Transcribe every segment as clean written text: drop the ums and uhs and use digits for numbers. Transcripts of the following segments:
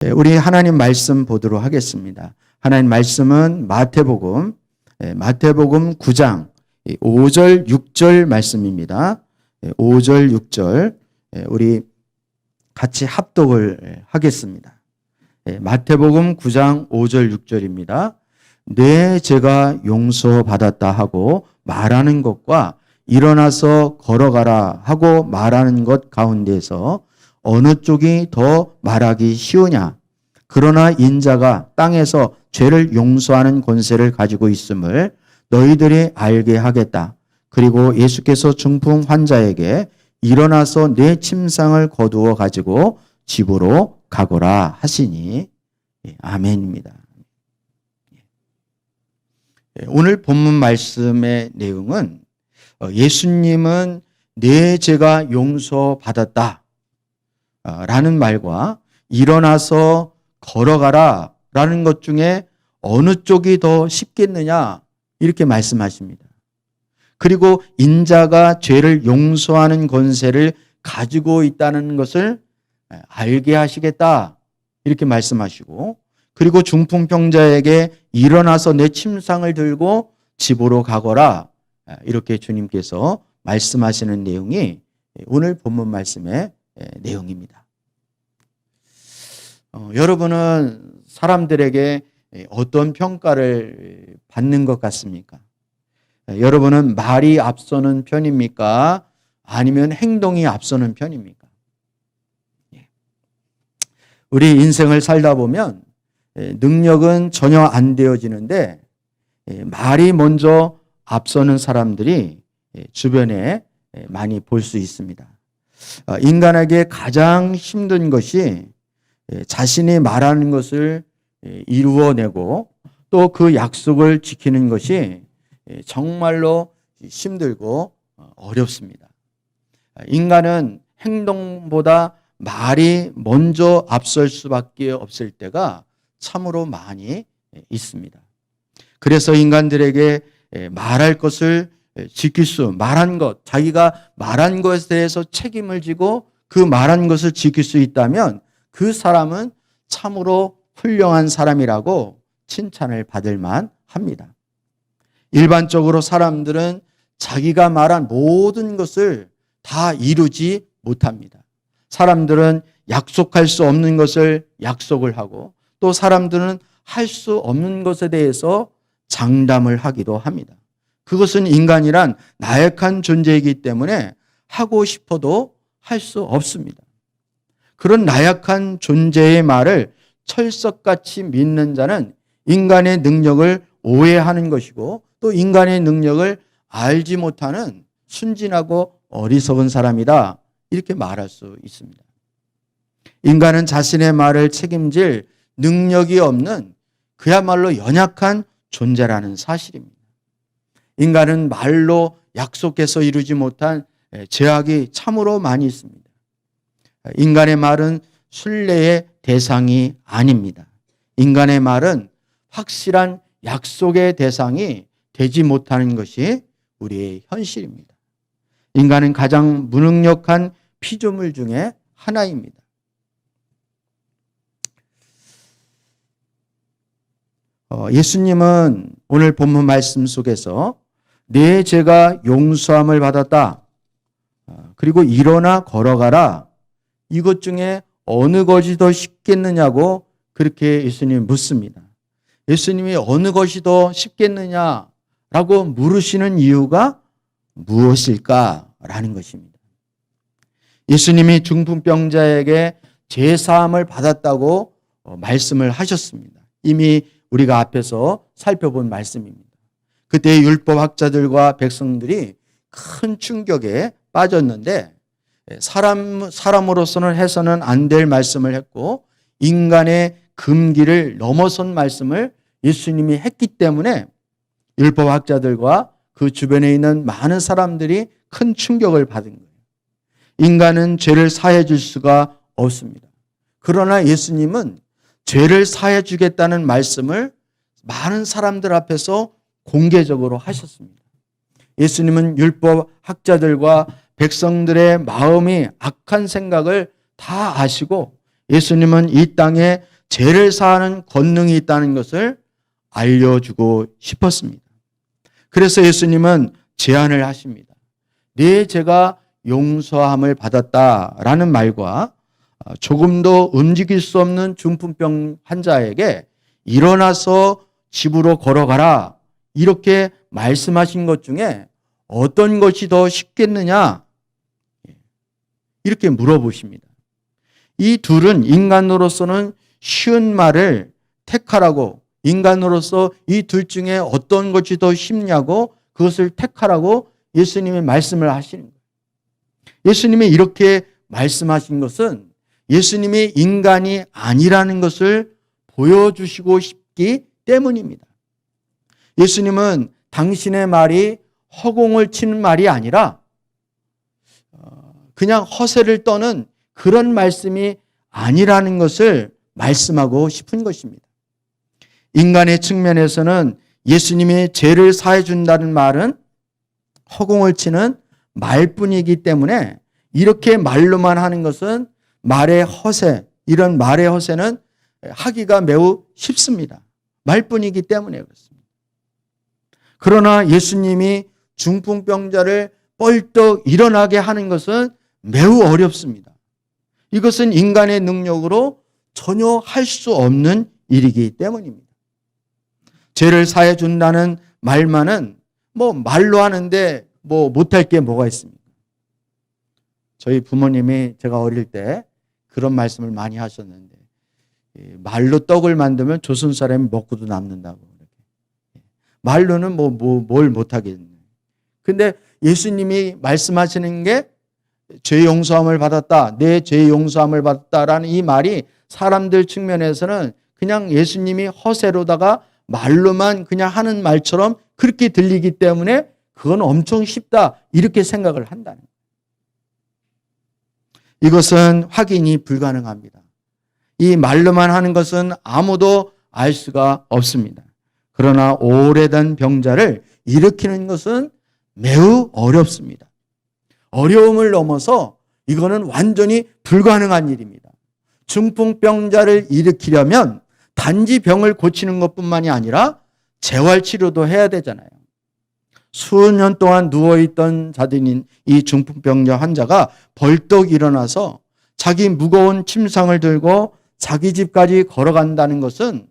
우리 하나님 말씀 보도록 하겠습니다. 하나님 말씀은 마태복음 9장 5절 6절 말씀입니다. 5절 6절 우리 같이 합독을 하겠습니다. 마태복음 9장 5절 6절입니다. 내 죄가 용서받았다 하고 말하는 것과 일어나서 걸어가라 하고 말하는 것 가운데서 어느 쪽이 더 말하기 쉬우냐? 그러나 인자가 땅에서 죄를 용서하는 권세를 가지고 있음을 너희들이 알게 하겠다. 그리고 예수께서 중풍 환자에게 일어나서 내 침상을 거두어 가지고 집으로 가거라 하시니 아멘입니다. 오늘 본문 말씀의 내용은 예수님은 내 죄가 용서받았다 라는 말과 일어나서 걸어가라 라는 것 중에 어느 쪽이 더 쉽겠느냐 이렇게 말씀하십니다. 그리고 인자가 죄를 용서하는 권세를 가지고 있다는 것을 알게 하시겠다 이렇게 말씀하시고, 그리고 중풍병자에게 일어나서 내 침상을 들고 집으로 가거라 이렇게 주님께서 말씀하시는 내용이 오늘 본문 말씀의 내용입니다. 여러분은 사람들에게 어떤 평가를 받는 것 같습니까? 여러분은 말이 앞서는 편입니까? 아니면 행동이 앞서는 편입니까? 우리 인생을 살다 보면 능력은 전혀 안 되어지는데 말이 먼저 앞서는 사람들이 주변에 많이 볼 수 있습니다. 인간에게 가장 힘든 것이 자신이 말하는 것을 이루어내고 또 그 약속을 지키는 것이 정말로 힘들고 어렵습니다. 인간은 행동보다 말이 먼저 앞설 수밖에 없을 때가 참으로 많이 있습니다. 그래서 인간들에게 말할 것을 지킬 말한 것, 자기가 말한 것에 대해서 책임을 지고 그 말한 것을 지킬 수 있다면 그 사람은 참으로 훌륭한 사람이라고 칭찬을 받을 만합니다. 일반적으로 사람들은 자기가 말한 모든 것을 다 이루지 못합니다. 사람들은 약속할 수 없는 것을 약속을 하고 또 사람들은 할 수 없는 것에 대해서 장담을 하기도 합니다. 그것은 인간이란 나약한 존재이기 때문에 하고 싶어도 할 수 없습니다. 그런 나약한 존재의 말을 철석같이 믿는 자는 인간의 능력을 오해하는 것이고 또 인간의 능력을 알지 못하는 순진하고 어리석은 사람이다 이렇게 말할 수 있습니다. 인간은 자신의 말을 책임질 능력이 없는 그야말로 연약한 존재라는 사실입니다. 인간은 말로 약속해서 이루지 못한 죄악이 참으로 많이 있습니다. 인간의 말은 신뢰의 대상이 아닙니다. 인간의 말은 확실한 약속의 대상이 되지 못하는 것이 우리의 현실입니다. 인간은 가장 무능력한 피조물 중에 하나입니다. 예수님은 오늘 본문 말씀 속에서 내 죄가 용서함을 받았다. 그리고 일어나 걸어가라. 이것 중에 어느 것이 더 쉽겠느냐고 그렇게 예수님이 묻습니다. 예수님이 어느 것이 더 쉽겠느냐라고 물으시는 이유가 무엇일까라는 것입니다. 예수님이 중풍병자에게 죄사함을 받았다고 말씀을 하셨습니다. 이미 우리가 앞에서 살펴본 말씀입니다. 그때 율법학자들과 백성들이 큰 충격에 빠졌는데 사람으로서는 해서는 안 될 말씀을 했고 인간의 금기를 넘어선 말씀을 예수님이 했기 때문에 율법학자들과 그 주변에 있는 많은 사람들이 큰 충격을 받은 거예요. 인간은 죄를 사해 줄 수가 없습니다. 그러나 예수님은 죄를 사해 주겠다는 말씀을 많은 사람들 앞에서 공개적으로 하셨습니다. 예수님은 율법학자들과 백성들의 마음이 악한 생각을 다 아시고 예수님은 이 땅에 죄를 사하는 권능이 있다는 것을 알려주고 싶었습니다. 그래서 예수님은 제안을 하십니다. 네 죄가 용서함을 받았다라는 말과 조금도 움직일 수 없는 중풍병 환자에게 일어나서 집으로 걸어가라 이렇게 말씀하신 것 중에 어떤 것이 더 쉽겠느냐 이렇게 물어보십니다. 이 둘은 인간으로서는 쉬운 말을 택하라고, 인간으로서 이 둘 중에 어떤 것이 더 쉽냐고 그것을 택하라고 예수님이 말씀을 하시는 거예요. 예수님이 이렇게 말씀하신 것은 예수님이 인간이 아니라는 것을 보여주시고 싶기 때문입니다. 예수님은 당신의 말이 허공을 치는 말이 아니라 그냥 허세를 떠는 그런 말씀이 아니라는 것을 말씀하고 싶은 것입니다. 인간의 측면에서는 예수님이 죄를 사해 준다는 말은 허공을 치는 말뿐이기 때문에 이렇게 말로만 하는 것은 말의 허세, 이런 말의 허세는 하기가 매우 쉽습니다. 말뿐이기 때문에 그렇습니다. 그러나 예수님이 중풍병자를 뻘떡 일어나게 하는 것은 매우 어렵습니다. 이것은 인간의 능력으로 전혀 할 수 없는 일이기 때문입니다. 죄를 사해 준다는 말만은 말로 하는데 못할 게 뭐가 있습니까? 저희 부모님이 제가 어릴 때 그런 말씀을 많이 하셨는데 말로 떡을 만들면 조선 사람이 먹고도 남는다고. 말로는 뭘 못하겠네. 근데 예수님이 말씀하시는 게 죄 용서함을 받았다, 내 죄 용서함을 받았다라는 이 말이 사람들 측면에서는 그냥 예수님이 허세로다가 말로만 그냥 하는 말처럼 그렇게 들리기 때문에 그건 엄청 쉽다 이렇게 생각을 한다는 거예요. 이것은 확인이 불가능합니다. 이 말로만 하는 것은 아무도 알 수가 없습니다. 그러나 오래된 병자를 일으키는 것은 매우 어렵습니다. 어려움을 넘어서 이거는 완전히 불가능한 일입니다. 중풍병자를 일으키려면 단지 병을 고치는 것뿐만이 아니라 재활치료도 해야 되잖아요. 수년 동안 누워있던 자들인 이 중풍병자 환자가 벌떡 일어나서 자기 무거운 침상을 들고 자기 집까지 걸어간다는 것은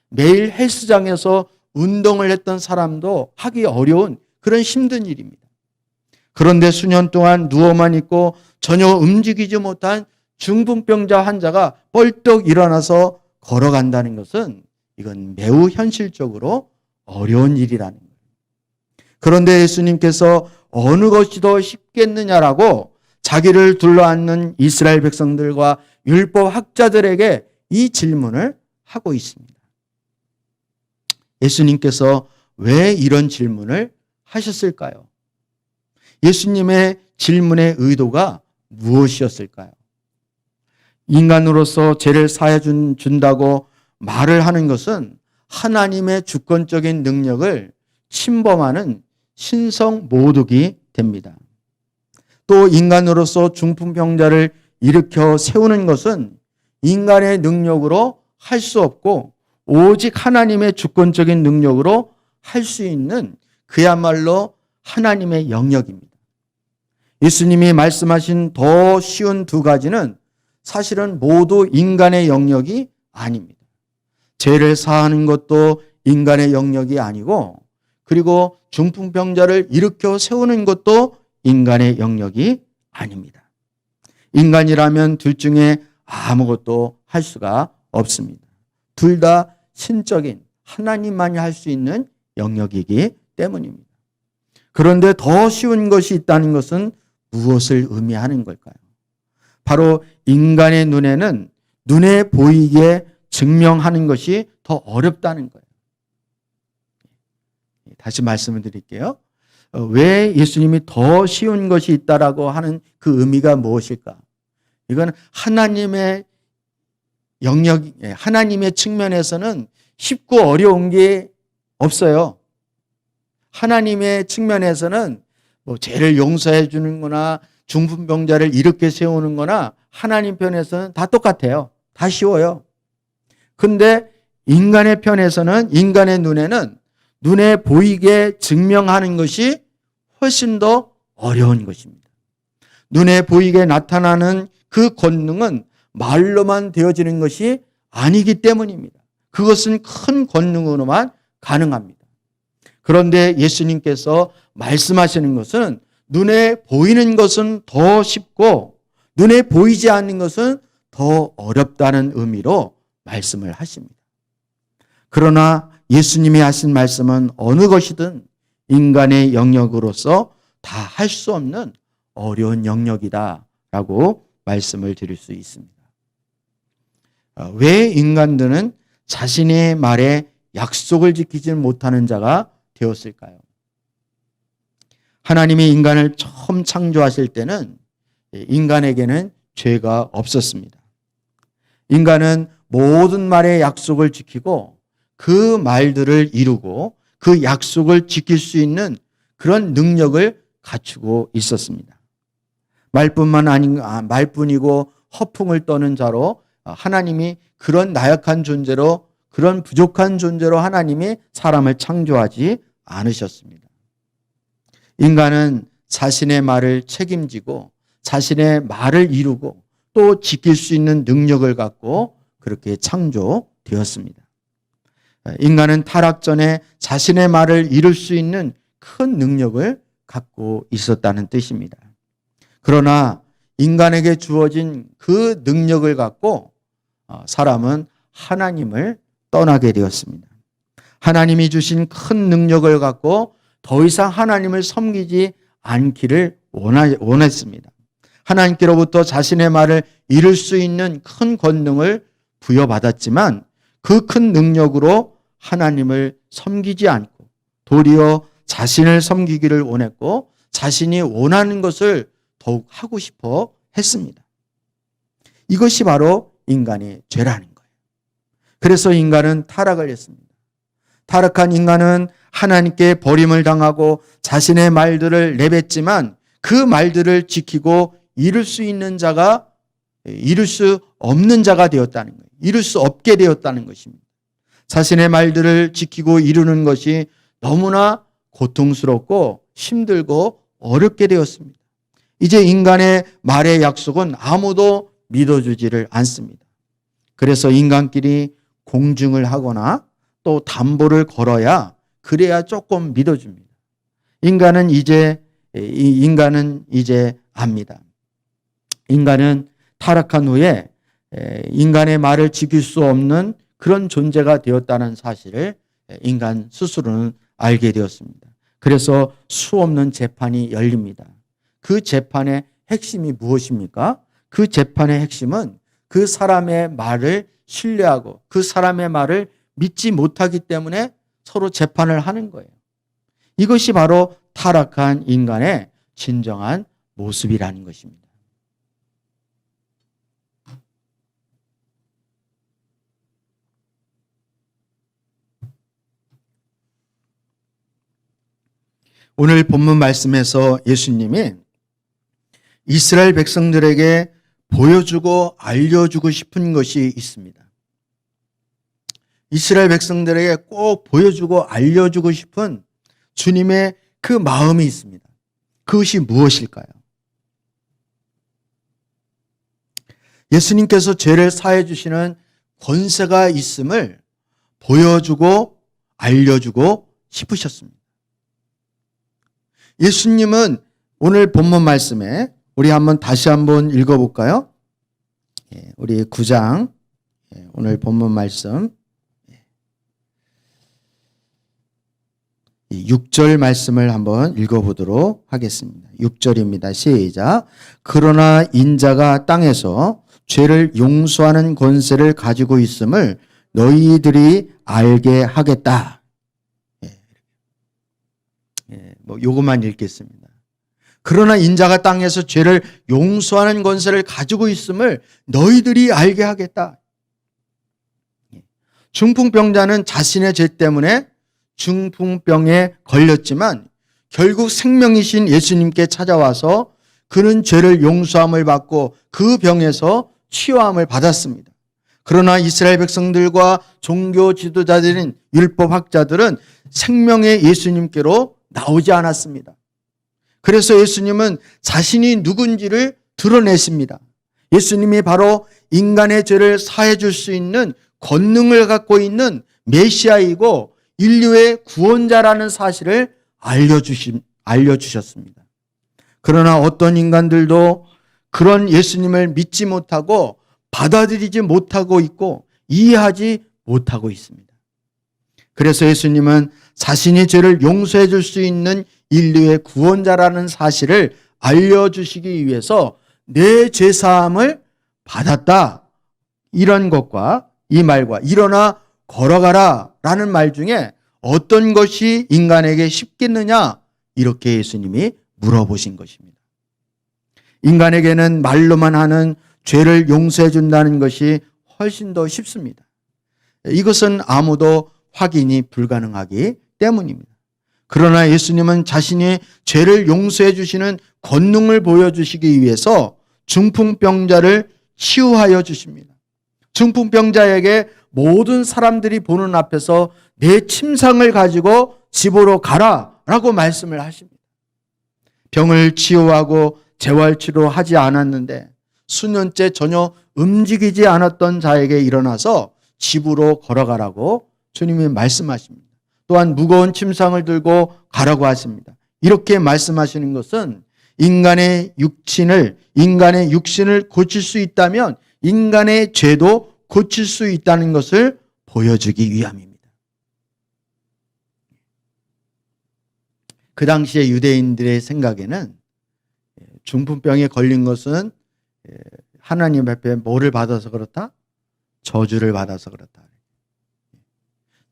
매일 헬스장에서 운동을 했던 사람도 하기 어려운 그런 힘든 일입니다. 그런데 수년 동안 누워만 있고 전혀 움직이지 못한 중풍병자 환자가 벌떡 일어나서 걸어간다는 것은 이건 매우 현실적으로 어려운 일이라는 거예요. 그런데 예수님께서 어느 것이 더 쉽겠느냐라고 자기를 둘러앉는 이스라엘 백성들과 율법 학자들에게 이 질문을 하고 있습니다. 예수님께서 왜 이런 질문을 하셨을까요? 예수님의 질문의 의도가 무엇이었을까요? 인간으로서 죄를 사해 준다고 말을 하는 것은 하나님의 주권적인 능력을 침범하는 신성 모독이 됩니다. 또 인간으로서 중풍병자를 일으켜 세우는 것은 인간의 능력으로 할 수 없고 오직 하나님의 주권적인 능력으로 할 수 있는 그야말로 하나님의 영역입니다. 예수님이 말씀하신 더 쉬운 두 가지는 사실은 모두 인간의 영역이 아닙니다. 죄를 사하는 것도 인간의 영역이 아니고 그리고 중풍병자를 일으켜 세우는 것도 인간의 영역이 아닙니다. 인간이라면 둘 중에 아무것도 할 수가 없습니다. 둘 다 신적인 하나님만이 할 수 있는 영역이기 때문입니다. 그런데 더 쉬운 것이 있다는 것은 무엇을 의미하는 걸까요? 바로 인간의 눈에는 눈에 보이게 증명하는 것이 더 어렵다는 거예요. 다시 말씀을 드릴게요. 왜 예수님이 더 쉬운 것이 있다라고 하는 그 의미가 무엇일까? 이건 하나님의 영역, 하나님의 측면에서는 쉽고 어려운 게 없어요. 하나님의 측면에서는 죄를 용서해 주는 거나 중풍병자를 이렇게 세우는 거나 하나님 편에서는 다 똑같아요. 다 쉬워요. 근데 인간의 편에서는, 인간의 눈에는 눈에 보이게 증명하는 것이 훨씬 더 어려운 것입니다. 눈에 보이게 나타나는 그 권능은 말로만 되어지는 것이 아니기 때문입니다. 그것은 큰 권능으로만 가능합니다. 그런데 예수님께서 말씀하시는 것은 눈에 보이는 것은 더 쉽고 눈에 보이지 않는 것은 더 어렵다는 의미로 말씀을 하십니다. 그러나 예수님이 하신 말씀은 어느 것이든 인간의 영역으로서 다 할 수 없는 어려운 영역이다라고 말씀을 드릴 수 있습니다. 왜 인간들은 자신의 말에 약속을 지키지 못하는 자가 되었을까요? 하나님이 인간을 처음 창조하실 때는 인간에게는 죄가 없었습니다. 인간은 모든 말의 약속을 지키고 그 말들을 이루고 그 약속을 지킬 수 있는 그런 능력을 갖추고 있었습니다. 말뿐이고 허풍을 떠는 자로 하나님이 그런 나약한 존재로, 그런 부족한 존재로 하나님이 사람을 창조하지 않으셨습니다. 인간은 자신의 말을 책임지고 자신의 말을 이루고 또 지킬 수 있는 능력을 갖고 그렇게 창조되었습니다. 인간은 타락 전에 자신의 말을 이룰 수 있는 큰 능력을 갖고 있었다는 뜻입니다. 그러나 인간에게 주어진 그 능력을 갖고 사람은 하나님을 떠나게 되었습니다. 하나님이 주신 큰 능력을 갖고 더 이상 하나님을 섬기지 않기를 원했습니다. 하나님께로부터 자신의 말을 이룰 수 있는 큰 권능을 부여받았지만 그 큰 능력으로 하나님을 섬기지 않고 도리어 자신을 섬기기를 원했고 자신이 원하는 것을 더욱 하고 싶어 했습니다. 이것이 바로 인간의 죄라는 거예요. 그래서 인간은 타락을 했습니다. 타락한 인간은 하나님께 버림을 당하고 자신의 말들을 내뱉지만 그 말들을 지키고 이룰 수 있는 자가 이룰 수 없는 자가 되었다는 거예요. 이룰 수 없게 되었다는 것입니다. 자신의 말들을 지키고 이루는 것이 너무나 고통스럽고 힘들고 어렵게 되었습니다. 이제 인간의 말의 약속은 아무도 믿어주지를 않습니다. 그래서 인간끼리 공증을 하거나 또 담보를 걸어야 그래야 조금 믿어줍니다. 인간은 이제 압니다. 인간은 타락한 후에 인간의 말을 지킬 수 없는 그런 존재가 되었다는 사실을 인간 스스로는 알게 되었습니다. 그래서 수없는 재판이 열립니다. 그 재판의 핵심이 무엇입니까? 그 재판의 핵심은 그 사람의 말을 신뢰하고 그 사람의 말을 믿지 못하기 때문에 서로 재판을 하는 거예요. 이것이 바로 타락한 인간의 진정한 모습이라는 것입니다. 오늘 본문 말씀에서 예수님이 이스라엘 백성들에게 보여주고 알려주고 싶은 것이 있습니다. 이스라엘 백성들에게 꼭 보여주고 알려주고 싶은 주님의 그 마음이 있습니다. 그것이 무엇일까요? 예수님께서 죄를 사해 주시는 권세가 있음을 보여주고 알려주고 싶으셨습니다. 예수님은 오늘 본문 말씀에 우리 다시 한번 읽어볼까요? 우리 9장 오늘 본문 말씀 6절 말씀을 한번 읽어보도록 하겠습니다. 6절입니다. 시작. 그러나 인자가 땅에서 죄를 용서하는 권세를 가지고 있음을 너희들이 알게 하겠다. 요것만 읽겠습니다. 그러나 인자가 땅에서 죄를 용서하는 권세를 가지고 있음을 너희들이 알게 하겠다. 중풍병자는 자신의 죄 때문에 중풍병에 걸렸지만 결국 생명이신 예수님께 찾아와서 그는 죄를 용서함을 받고 그 병에서 치유함을 받았습니다. 그러나 이스라엘 백성들과 종교 지도자들인 율법학자들은 생명의 예수님께로 나오지 않았습니다. 그래서 예수님은 자신이 누군지를 드러내십니다. 예수님이 바로 인간의 죄를 사해 줄 수 있는 권능을 갖고 있는 메시아이고 인류의 구원자라는 사실을 알려주셨습니다. 그러나 어떤 인간들도 그런 예수님을 믿지 못하고 받아들이지 못하고 있고 이해하지 못하고 있습니다. 그래서 예수님은 자신이 죄를 용서해 줄 수 있는 인류의 구원자라는 사실을 알려주시기 위해서 내 죄사함을 받았다, 이런 것과 이 말과 일어나 걸어가라 라는 말 중에 어떤 것이 인간에게 쉽겠느냐, 이렇게 예수님이 물어보신 것입니다. 인간에게는 말로만 하는 죄를 용서해 준다는 것이 훨씬 더 쉽습니다. 이것은 아무도 확인이 불가능하기 때문입니다. 그러나 예수님은 자신이 죄를 용서해 주시는 권능을 보여주시기 위해서 중풍병자를 치유하여 주십니다. 중풍병자에게 모든 사람들이 보는 앞에서 내 침상을 가지고 집으로 가라라고 말씀을 하십니다. 병을 치유하고 재활치료하지 않았는데 수년째 전혀 움직이지 않았던 자에게 일어나서 집으로 걸어가라고 주님이 말씀하십니다. 또한 무거운 침상을 들고 가라고 하십니다. 이렇게 말씀하시는 것은 인간의 육신을 고칠 수 있다면 인간의 죄도 고칠 수 있다는 것을 보여주기 위함입니다. 그 당시에 유대인들의 생각에는 중풍병에 걸린 것은 하나님 앞에 뭐를 받아서 그렇다? 저주를 받아서 그렇다.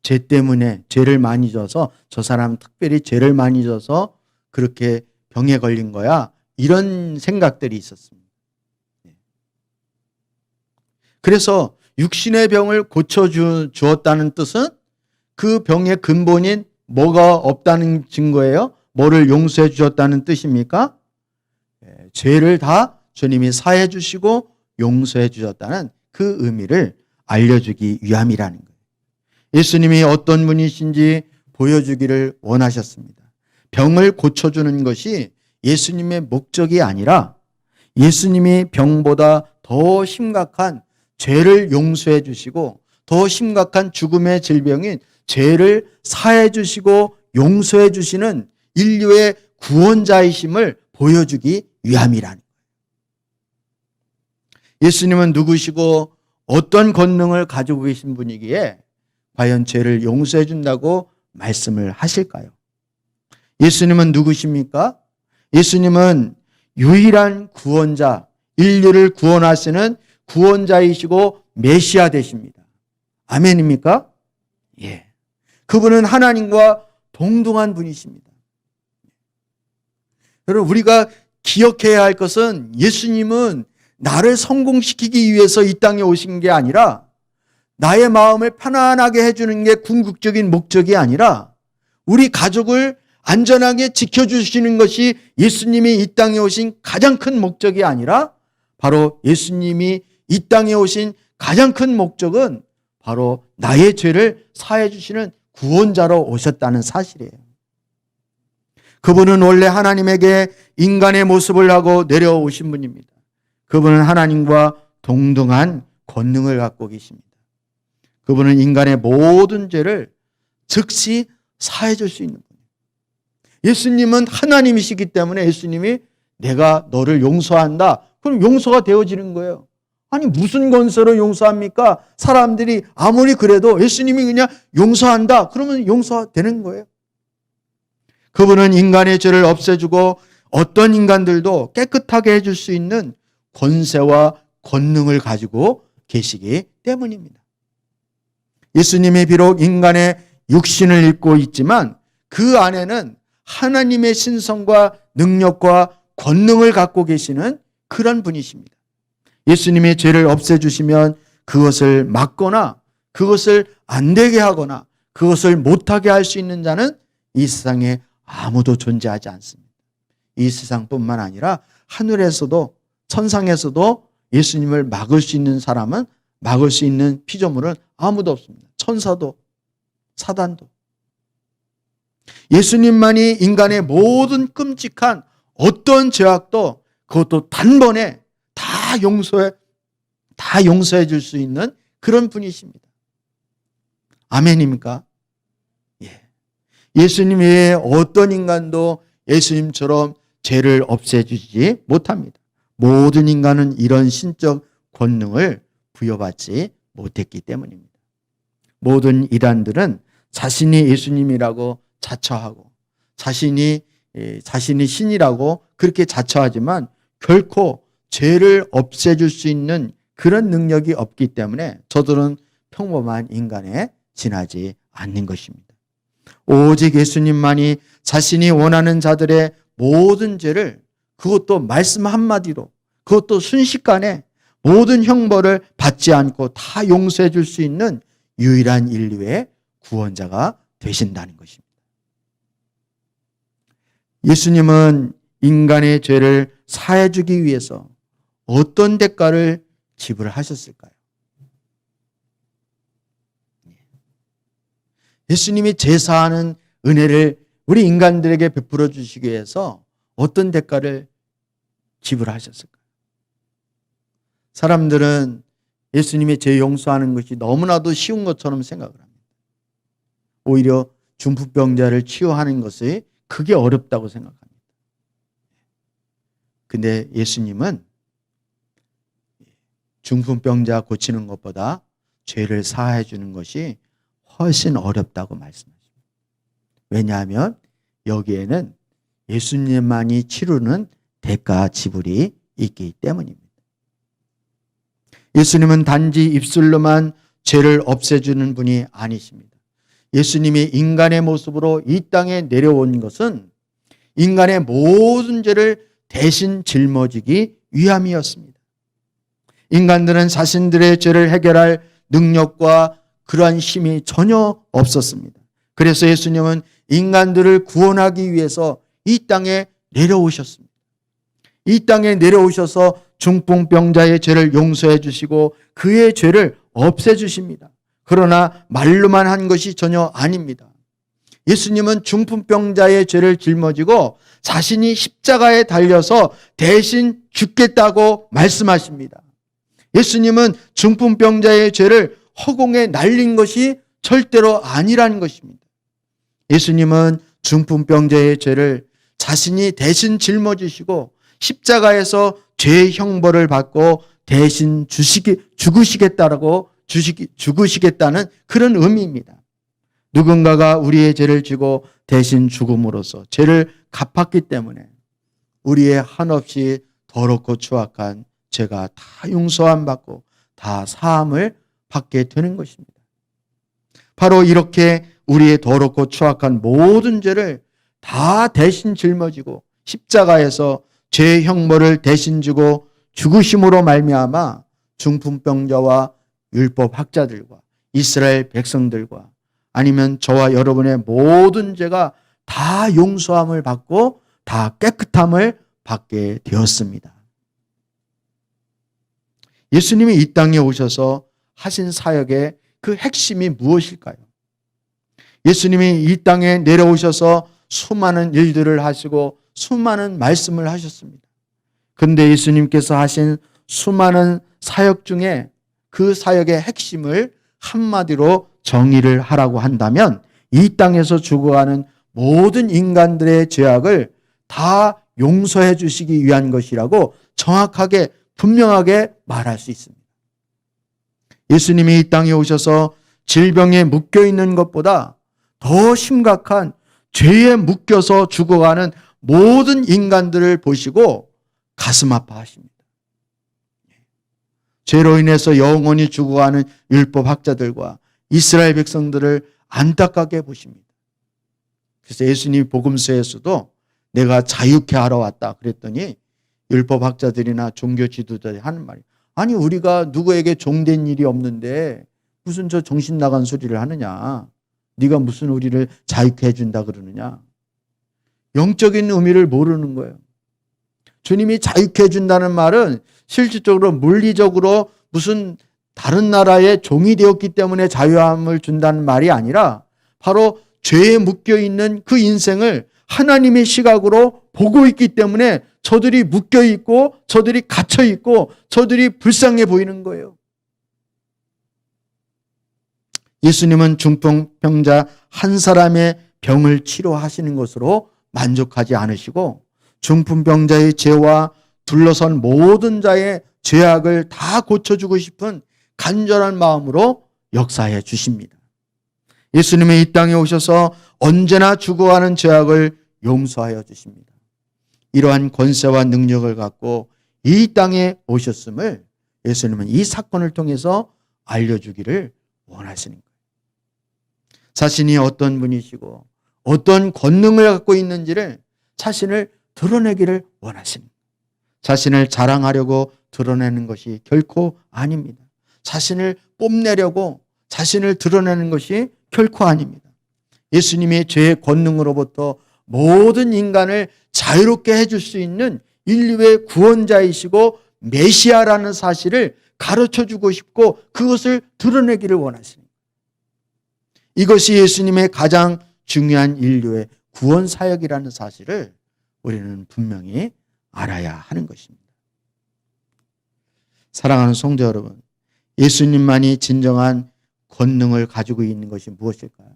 죄 때문에 죄를 많이 져서, 저 사람은 특별히 죄를 많이 져서 그렇게 병에 걸린 거야, 이런 생각들이 있었습니다. 그래서 육신의 병을 고쳐주었다는 뜻은 그 병의 근본인 뭐가 없다는 증거예요? 뭐를 용서해 주셨다는 뜻입니까? 죄를 다 주님이 사해 주시고 용서해 주셨다는 그 의미를 알려주기 위함이라는 거예요. 예수님이 어떤 분이신지 보여주기를 원하셨습니다. 병을 고쳐주는 것이 예수님의 목적이 아니라 예수님이 병보다 더 심각한 죄를 용서해 주시고 더 심각한 죽음의 질병인 죄를 사해 주시고 용서해 주시는 인류의 구원자이심을 보여주기 위함이라는 거예요. 예수님은 누구시고 어떤 권능을 가지고 계신 분이기에 과연 죄를 용서해 준다고 말씀을 하실까요? 예수님은 누구십니까? 예수님은 유일한 구원자, 인류를 구원하시는 구원자이시고 메시아 되십니다. 아멘입니까? 예. 그분은 하나님과 동등한 분이십니다. 여러분, 우리가 기억해야 할 것은 예수님은 나를 성공시키기 위해서 이 땅에 오신 게 아니라 나의 마음을 편안하게 해주는 게 궁극적인 목적이 아니라 우리 가족을 안전하게 지켜주시는 것이 예수님이 이 땅에 오신 가장 큰 목적이 아니라 바로 예수님이 이 땅에 오신 가장 큰 목적은 바로 나의 죄를 사해 주시는 구원자로 오셨다는 사실이에요. 그분은 원래 하나님에게 인간의 모습을 하고 내려오신 분입니다. 그분은 하나님과 동등한 권능을 갖고 계십니다. 그분은 인간의 모든 죄를 즉시 사해 줄 수 있는 분이에요. 예수님은 하나님이시기 때문에 예수님이 내가 너를 용서한다, 그럼 용서가 되어지는 거예요. 아니 무슨 권세로 용서합니까? 사람들이 아무리 그래도 예수님이 그냥 용서한다, 그러면 용서되는 거예요. 그분은 인간의 죄를 없애주고 어떤 인간들도 깨끗하게 해줄 수 있는 권세와 권능을 가지고 계시기 때문입니다. 예수님이 비록 인간의 육신을 입고 있지만 그 안에는 하나님의 신성과 능력과 권능을 갖고 계시는 그런 분이십니다. 예수님이 죄를 없애주시면 그것을 막거나 그것을 안 되게 하거나 그것을 못하게 할 수 있는 자는 이 세상에 아무도 존재하지 않습니다. 이 세상뿐만 아니라 하늘에서도 천상에서도 예수님을 막을 수 있는 사람은 막을 수 있는 피조물은 아무도 없습니다. 천사도 사단도. 예수님만이 인간의 모든 끔찍한 어떤 죄악도 그것도 단번에 다 용서해 줄 수 있는 그런 분이십니다. 아멘입니까? 예. 예수님 외에 어떤 인간도 예수님처럼 죄를 없애주지 못합니다. 모든 인간은 이런 신적 권능을 부여받지 못했기 때문입니다. 모든 이단들은 자신이 예수님이라고 자처하고 자신이 신이라고 그렇게 자처하지만 결코 죄를 없애줄 수 있는 그런 능력이 없기 때문에 저들은 평범한 인간에 지나지 않는 것입니다. 오직 예수님만이 자신이 원하는 자들의 모든 죄를 그것도 말씀 한마디로 그것도 순식간에 모든 형벌을 받지 않고 다 용서해 줄 수 있는 유일한 인류의 구원자가 되신다는 것입니다. 예수님은 인간의 죄를 사해 주기 위해서 어떤 대가를 지불하셨을까요? 예수님이 제사하는 은혜를 우리 인간들에게 베풀어 주시기 위해서 어떤 대가를 지불하셨을까요? 사람들은 예수님의 죄 용서하는 것이 너무나도 쉬운 것처럼 생각을 합니다. 오히려 중풍병자를 치유하는 것이 그게 어렵다고 생각합니다. 근데 예수님은 중풍병자 고치는 것보다 죄를 사해 주는 것이 훨씬 어렵다고 말씀하십니다. 왜냐하면 여기에는 예수님만이 치르는 대가 지불이 있기 때문입니다. 예수님은 단지 입술로만 죄를 없애주는 분이 아니십니다. 예수님이 인간의 모습으로 이 땅에 내려온 것은 인간의 모든 죄를 대신 짊어지기 위함이었습니다. 인간들은 자신들의 죄를 해결할 능력과 그러한 힘이 전혀 없었습니다. 그래서 예수님은 인간들을 구원하기 위해서 이 땅에 내려오셨습니다. 이 땅에 내려오셔서 중풍병자의 죄를 용서해 주시고 그의 죄를 없애 주십니다. 그러나 말로만 한 것이 전혀 아닙니다. 예수님은 중풍병자의 죄를 짊어지고 자신이 십자가에 달려서 대신 죽겠다고 말씀하십니다. 예수님은 중풍병자의 죄를 허공에 날린 것이 절대로 아니라는 것입니다. 예수님은 중풍병자의 죄를 자신이 대신 짊어지시고 십자가에서 죄의 형벌을 받고 대신 죽으시겠다는 그런 의미입니다. 누군가가 우리의 죄를 지고 대신 죽음으로써 죄를 갚았기 때문에 우리의 한없이 더럽고 추악한 죄가 다 용서함 받고 다 사함을 받게 되는 것입니다. 바로 이렇게 우리의 더럽고 추악한 모든 죄를 다 대신 짊어지고 십자가에서 죄의 형벌을 대신 주고 죽으심으로 말미암아 중풍병자와 율법 학자들과 이스라엘 백성들과 아니면 저와 여러분의 모든 죄가 다 용서함을 받고 다 깨끗함을 받게 되었습니다. 예수님이 이 땅에 오셔서 하신 사역의 그 핵심이 무엇일까요? 예수님이 이 땅에 내려오셔서 수많은 일들을 하시고 수많은 말씀을 하셨습니다. 그런데 예수님께서 하신 수많은 사역 중에 그 사역의 핵심을 한마디로 정의를 하라고 한다면 이 땅에서 죽어가는 모든 인간들의 죄악을 다 용서해 주시기 위한 것이라고 정확하게 분명하게 말할 수 있습니다. 예수님이 이 땅에 오셔서 질병에 묶여 있는 것보다 더 심각한 죄에 묶여서 죽어가는 모든 인간들을 보시고 가슴 아파하십니다. 죄로 인해서 영원히 죽어가는 율법 학자들과 이스라엘 백성들을 안타깝게 보십니다. 그래서 예수님 복음서에서도 내가 자유케 하러 왔다 그랬더니 율법 학자들이나 종교 지도자들이 하는 말이 아니 우리가 누구에게 종된 일이 없는데 무슨 저 정신 나간 소리를 하느냐. 네가 무슨 우리를 자유케 해준다 그러느냐. 영적인 의미를 모르는 거예요. 주님이 자유케 해준다는 말은 실질적으로 물리적으로 무슨 다른 나라의 종이 되었기 때문에 자유함을 준다는 말이 아니라 바로 죄에 묶여있는 그 인생을 하나님의 시각으로 보고 있기 때문에 저들이 묶여있고 저들이 갇혀있고 저들이 불쌍해 보이는 거예요. 예수님은 중풍병자 한 사람의 병을 치료하시는 것으로 만족하지 않으시고 중풍병자의 죄와 둘러선 모든 자의 죄악을 다 고쳐주고 싶은 간절한 마음으로 역사해 주십니다. 예수님이 이 땅에 오셔서 언제나 죽어가는 죄악을 용서하여 주십니다. 이러한 권세와 능력을 갖고 이 땅에 오셨음을 예수님은 이 사건을 통해서 알려주기를 원하시는 거예요. 자신이 어떤 분이시고 어떤 권능을 갖고 있는지를 자신을 드러내기를 원하십니다. 자신을 자랑하려고 드러내는 것이 결코 아닙니다. 자신을 뽐내려고 자신을 드러내는 것이 결코 아닙니다. 예수님의 죄의 권능으로부터 모든 인간을 자유롭게 해줄 수 있는 인류의 구원자이시고 메시아라는 사실을 가르쳐주고 싶고 그것을 드러내기를 원하십니다. 이것이 예수님의 가장 중요한 인류의 구원 사역이라는 사실을 우리는 분명히 알아야 하는 것입니다. 사랑하는 성도 여러분, 예수님만이 진정한 권능을 가지고 있는 것이 무엇일까요?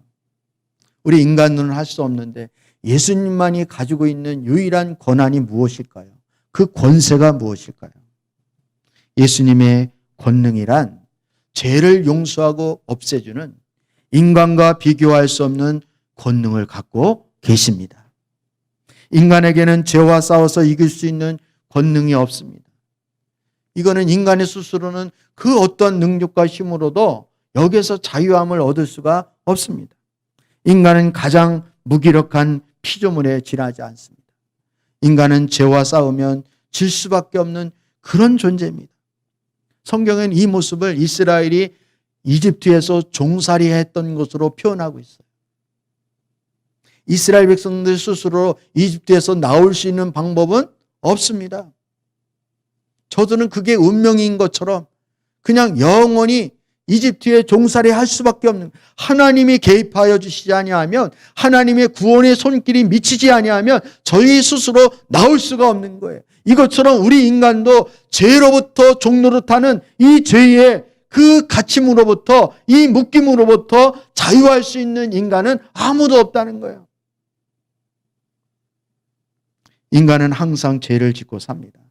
우리 인간은 할 수 없는데 예수님만이 가지고 있는 유일한 권한이 무엇일까요? 그 권세가 무엇일까요? 예수님의 권능이란 죄를 용서하고 없애주는 인간과 비교할 수 없는 권능을 갖고 계십니다. 인간에게는 죄와 싸워서 이길 수 있는 권능이 없습니다. 이거는 인간의 스스로는 그 어떤 능력과 힘으로도 여기에서 자유함을 얻을 수가 없습니다. 인간은 가장 무기력한 피조물에 지나지 않습니다. 인간은 죄와 싸우면 질 수밖에 없는 그런 존재입니다. 성경은 이 모습을 이스라엘이 이집트에서 종살이 했던 것으로 표현하고 있어요. 이스라엘 백성들 스스로 이집트에서 나올 수 있는 방법은 없습니다. 저들은 그게 운명인 것처럼 그냥 영원히 이집트에 종살이 할 수밖에 없는, 하나님이 개입하여 주시지 아니하면, 하나님의 구원의 손길이 미치지 아니하면 저희 스스로 나올 수가 없는 거예요. 이것처럼 우리 인간도 죄로부터 종노릇하는 이 죄의 그 갇힘으로부터, 이 묶임으로부터 자유할 수 있는 인간은 아무도 없다는 거예요. 인간은 항상 죄를 짓고 삽니다.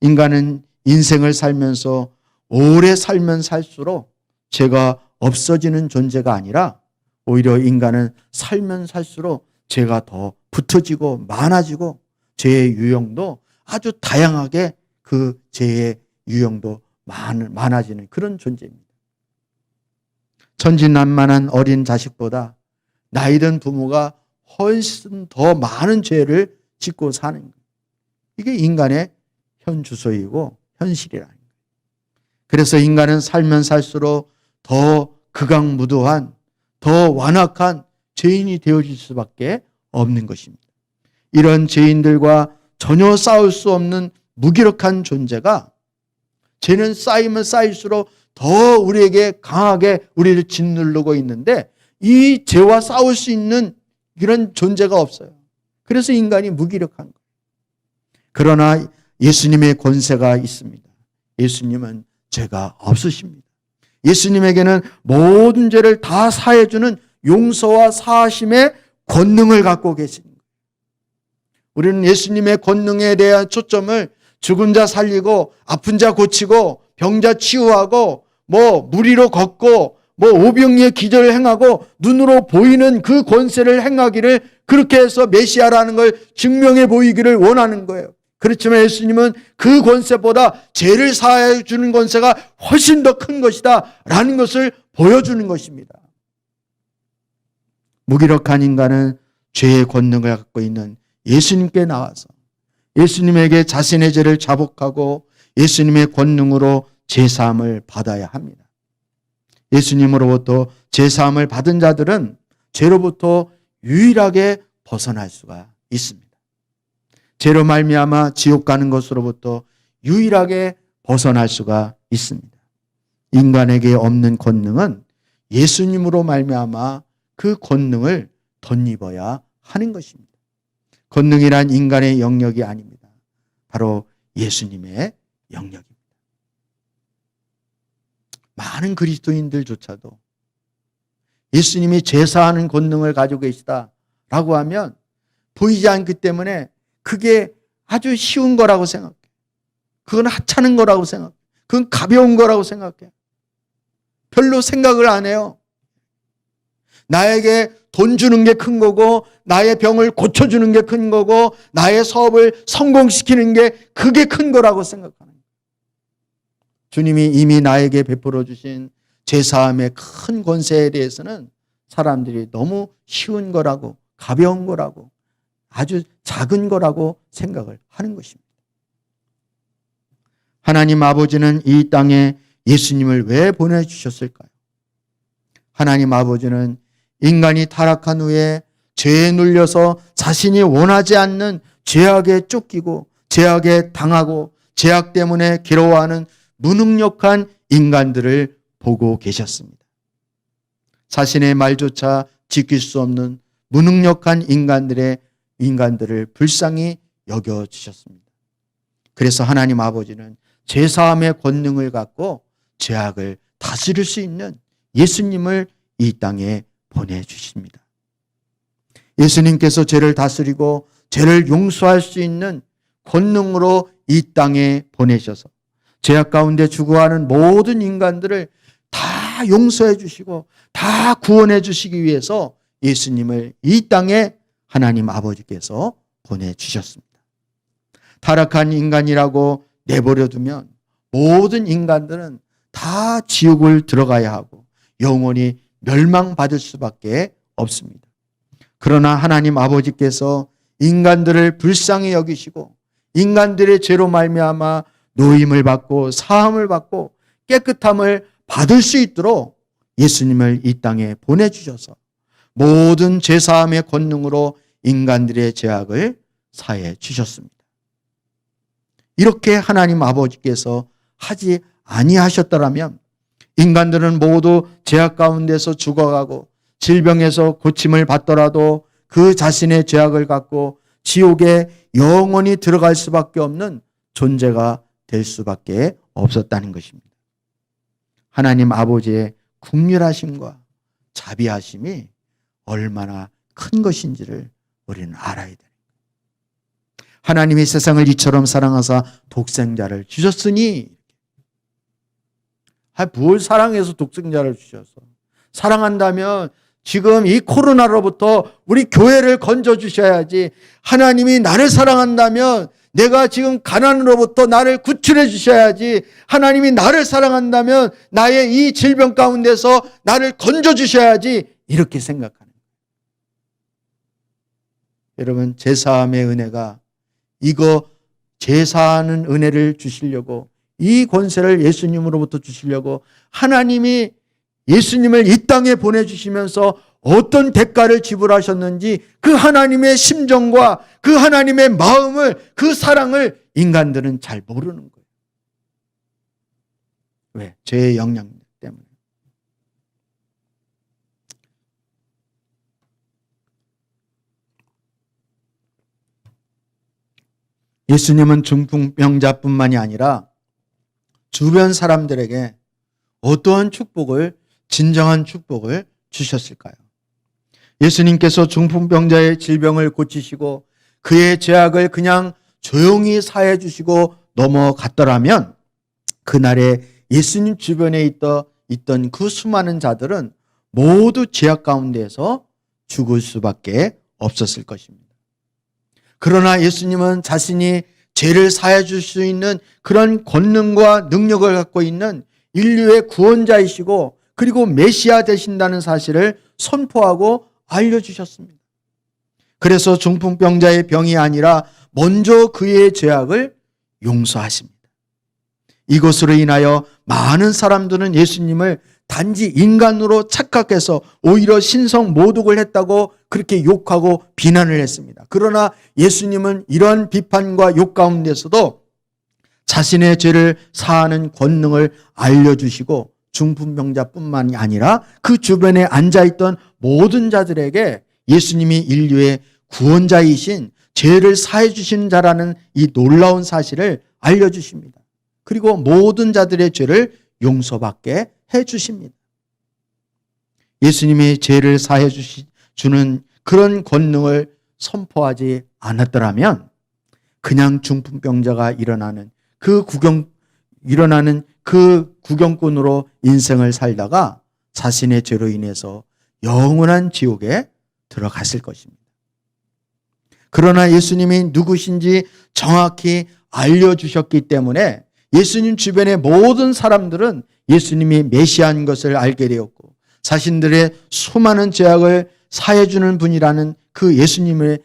인간은 인생을 살면서 오래 살면 살수록 죄가 없어지는 존재가 아니라 오히려 인간은 살면 살수록 죄가 더 붙어지고 많아지고 죄의 유형도 아주 다양하게 그 죄의 유형도 많아지는 그런 존재입니다. 천진난만한 어린 자식보다 나이든 부모가 훨씬 더 많은 죄를 짓고 사는 거예요. 이게 인간의 현주소이고 현실이라는 거예요. 그래서 인간은 살면 살수록 더 극악무도한, 더 완악한 죄인이 되어질 수밖에 없는 것입니다. 이런 죄인들과 전혀 싸울 수 없는 무기력한 존재가 죄는 쌓이면 쌓일수록 더 우리에게 강하게 우리를 짓누르고 있는데 이 죄와 싸울 수 있는 이런 존재가 없어요. 그래서 인간이 무기력한 거예요. 그러나 예수님의 권세가 있습니다. 예수님은 죄가 없으십니다. 예수님에게는 모든 죄를 다 사해주는 용서와 사하심의 권능을 갖고 계십니다. 우리는 예수님의 권능에 대한 초점을 죽은 자 살리고 아픈 자 고치고 병자 치유하고 무리로 걷고 오병이의 기적을 행하고 눈으로 보이는 그 권세를 행하기를, 그렇게 해서 메시아라는 걸 증명해 보이기를 원하는 거예요. 그렇지만 예수님은 그 권세보다 죄를 사하여 주는 권세가 훨씬 더 큰 것이다 라는 것을 보여주는 것입니다. 무기력한 인간은 죄의 권능을 갖고 있는 예수님께 나와서 예수님에게 자신의 죄를 자복하고 예수님의 권능으로 제사함을 받아야 합니다. 예수님으로부터 제사함을 받은 자들은 죄로부터 유일하게 벗어날 수가 있습니다. 죄로 말미암아 지옥 가는 것으로부터 유일하게 벗어날 수가 있습니다. 인간에게 없는 권능은 예수님으로 말미암아 그 권능을 덧입어야 하는 것입니다. 권능이란 인간의 영역이 아닙니다. 바로 예수님의 영역입니다. 많은 그리스도인들조차도 예수님이 제사하는 권능을 가지고 계시다라고 하면 보이지 않기 때문에 그게 아주 쉬운 거라고 생각해요. 그건 하찮은 거라고 생각해요. 그건 가벼운 거라고 생각해요. 별로 생각을 안 해요. 나에게 돈 주는 게 큰 거고, 나의 병을 고쳐주는 게 큰 거고, 나의 사업을 성공시키는 게 그게 큰 거라고 생각하는 거예요. 주님이 이미 나에게 베풀어 주신 제사함의 큰 권세에 대해서는 사람들이 너무 쉬운 거라고, 가벼운 거라고, 아주 작은 거라고 생각을 하는 것입니다. 하나님 아버지는 이 땅에 예수님을 왜 보내주셨을까요? 하나님 아버지는 인간이 타락한 후에 죄에 눌려서 자신이 원하지 않는 죄악에 쫓기고 죄악에 당하고 죄악 때문에 괴로워하는 무능력한 인간들을 보고 계셨습니다. 자신의 말조차 지킬 수 없는 무능력한 인간들을 불쌍히 여겨주셨습니다. 그래서 하나님 아버지는 제사함의 권능을 갖고 죄악을 다스릴 수 있는 예수님을 이 땅에 보내주십니다. 예수님께서 죄를 다스리고 죄를 용서할 수 있는 권능으로 이 땅에 보내셔서 죄악 가운데 죽어가는 모든 인간들을 다 용서해 주시고 다 구원해 주시기 위해서 예수님을 이 땅에 하나님 아버지께서 보내주셨습니다. 타락한 인간이라고 내버려 두면 모든 인간들은 다 지옥을 들어가야 하고 영원히 멸망받을 수밖에 없습니다. 그러나 하나님 아버지께서 인간들을 불쌍히 여기시고 인간들의 죄로 말미암아 노임을 받고 사함을 받고 깨끗함을 받을 수 있도록 예수님을 이 땅에 보내주셔서 모든 죄사함의 권능으로 인간들의 죄악을 사해 주셨습니다. 이렇게 하나님 아버지께서 하지 아니하셨더라면 인간들은 모두 죄악 가운데서 죽어가고 질병에서 고침을 받더라도 그 자신의 죄악을 갖고 지옥에 영원히 들어갈 수밖에 없는 존재가 될 수밖에 없었다는 것입니다. 하나님 아버지의 긍휼하심과 자비하심이 얼마나 큰 것인지를 우리는 알아야 돼요. 하나님이 세상을 이처럼 사랑하사 독생자를 주셨으니, 뭘 사랑해서 독생자를 주셔서. 사랑한다면 지금 이 코로나로부터 우리 교회를 건져주셔야지. 하나님이 나를 사랑한다면 내가 지금 가난으로부터 나를 구출해 주셔야지. 하나님이 나를 사랑한다면 나의 이 질병 가운데서 나를 건져주셔야지. 이렇게 생각하는 거예요. 여러분, 제사함의 은혜가 이거 제사하는 은혜를 주시려고, 이 권세를 예수님으로부터 주시려고 하나님이 예수님을 이 땅에 보내주시면서 어떤 대가를 지불하셨는지 그 하나님의 심정과 그 하나님의 마음을, 그 사랑을 인간들은 잘 모르는 거예요. 왜? 죄의 영향 때문에. 예수님은 중풍병자뿐만이 아니라 주변 사람들에게 어떠한 축복을, 진정한 축복을 주셨을까요? 예수님께서 중풍병자의 질병을 고치시고 그의 죄악을 그냥 조용히 사해 주시고 넘어갔더라면 그날에 예수님 주변에 있던 그 수많은 자들은 모두 죄악 가운데에서 죽을 수밖에 없었을 것입니다. 그러나 예수님은 자신이 죄를 사해 줄 수 있는 그런 권능과 능력을 갖고 있는 인류의 구원자이시고 그리고 메시아 되신다는 사실을 선포하고 알려주셨습니다. 그래서 중풍병자의 병이 아니라 먼저 그의 죄악을 용서하십니다. 이것으로 인하여 많은 사람들은 예수님을 단지 인간으로 착각해서 오히려 신성 모독을 했다고 그렇게 욕하고 비난을 했습니다. 그러나 예수님은 이런 비판과 욕 가운데서도 자신의 죄를 사하는 권능을 알려주시고 중풍병자뿐만이 아니라 그 주변에 앉아있던 모든 자들에게 예수님이 인류의 구원자이신 죄를 사해 주시는 자라는 이 놀라운 사실을 알려주십니다. 그리고 모든 자들의 죄를 용서받게 해주십니다. 예수님이 죄를 사해 주는 그런 권능을 선포하지 않았더라면 그냥 중풍병자가 일어나는 그 구경꾼으로 인생을 살다가 자신의 죄로 인해서 영원한 지옥에 들어갔을 것입니다. 그러나 예수님이 누구신지 정확히 알려주셨기 때문에 예수님 주변의 모든 사람들은 예수님이 메시아인 것을 알게 되었고 자신들의 수많은 죄악을 사해주는 분이라는 그 예수님의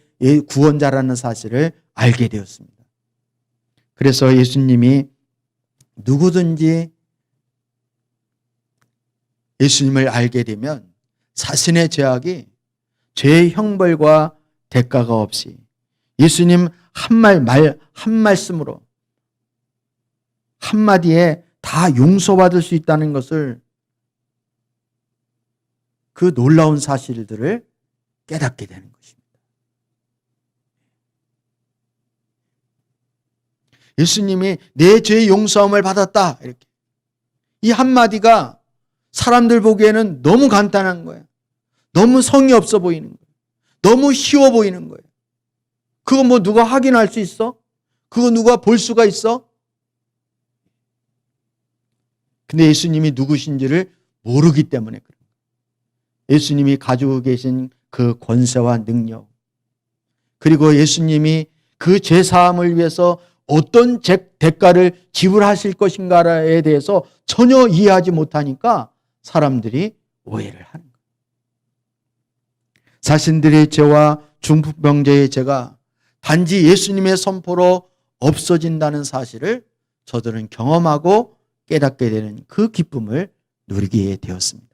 구원자라는 사실을 알게 되었습니다. 그래서 예수님이 누구든지 예수님을 알게 되면 자신의 죄악이 죄의 형벌과 대가가 없이 예수님 한 말씀으로 한마디에 다 용서받을 수 있다는 것을 그 놀라운 사실들을 깨닫게 되는 것입니다. 예수님이 내 죄의 용서함을 받았다 이렇게 이 한마디가 사람들 보기에는 너무 간단한 거예요. 너무 성의 없어 보이는 거예요. 너무 쉬워 보이는 거예요. 그거 뭐 누가 확인할 수 있어? 그거 누가 볼 수가 있어? 근데 예수님이 누구신지를 모르기 때문에 그래요. 예수님이 가지고 계신 그 권세와 능력, 그리고 예수님이 그 죄사함을 위해서 어떤 대가를 지불하실 것인가에 대해서 전혀 이해하지 못하니까 사람들이 오해를 하는 거예요. 자신들의 죄와 중풍병자의 죄가 단지 예수님의 선포로 없어진다는 사실을 저들은 경험하고 깨닫게 되는 그 기쁨을 누리게 되었습니다.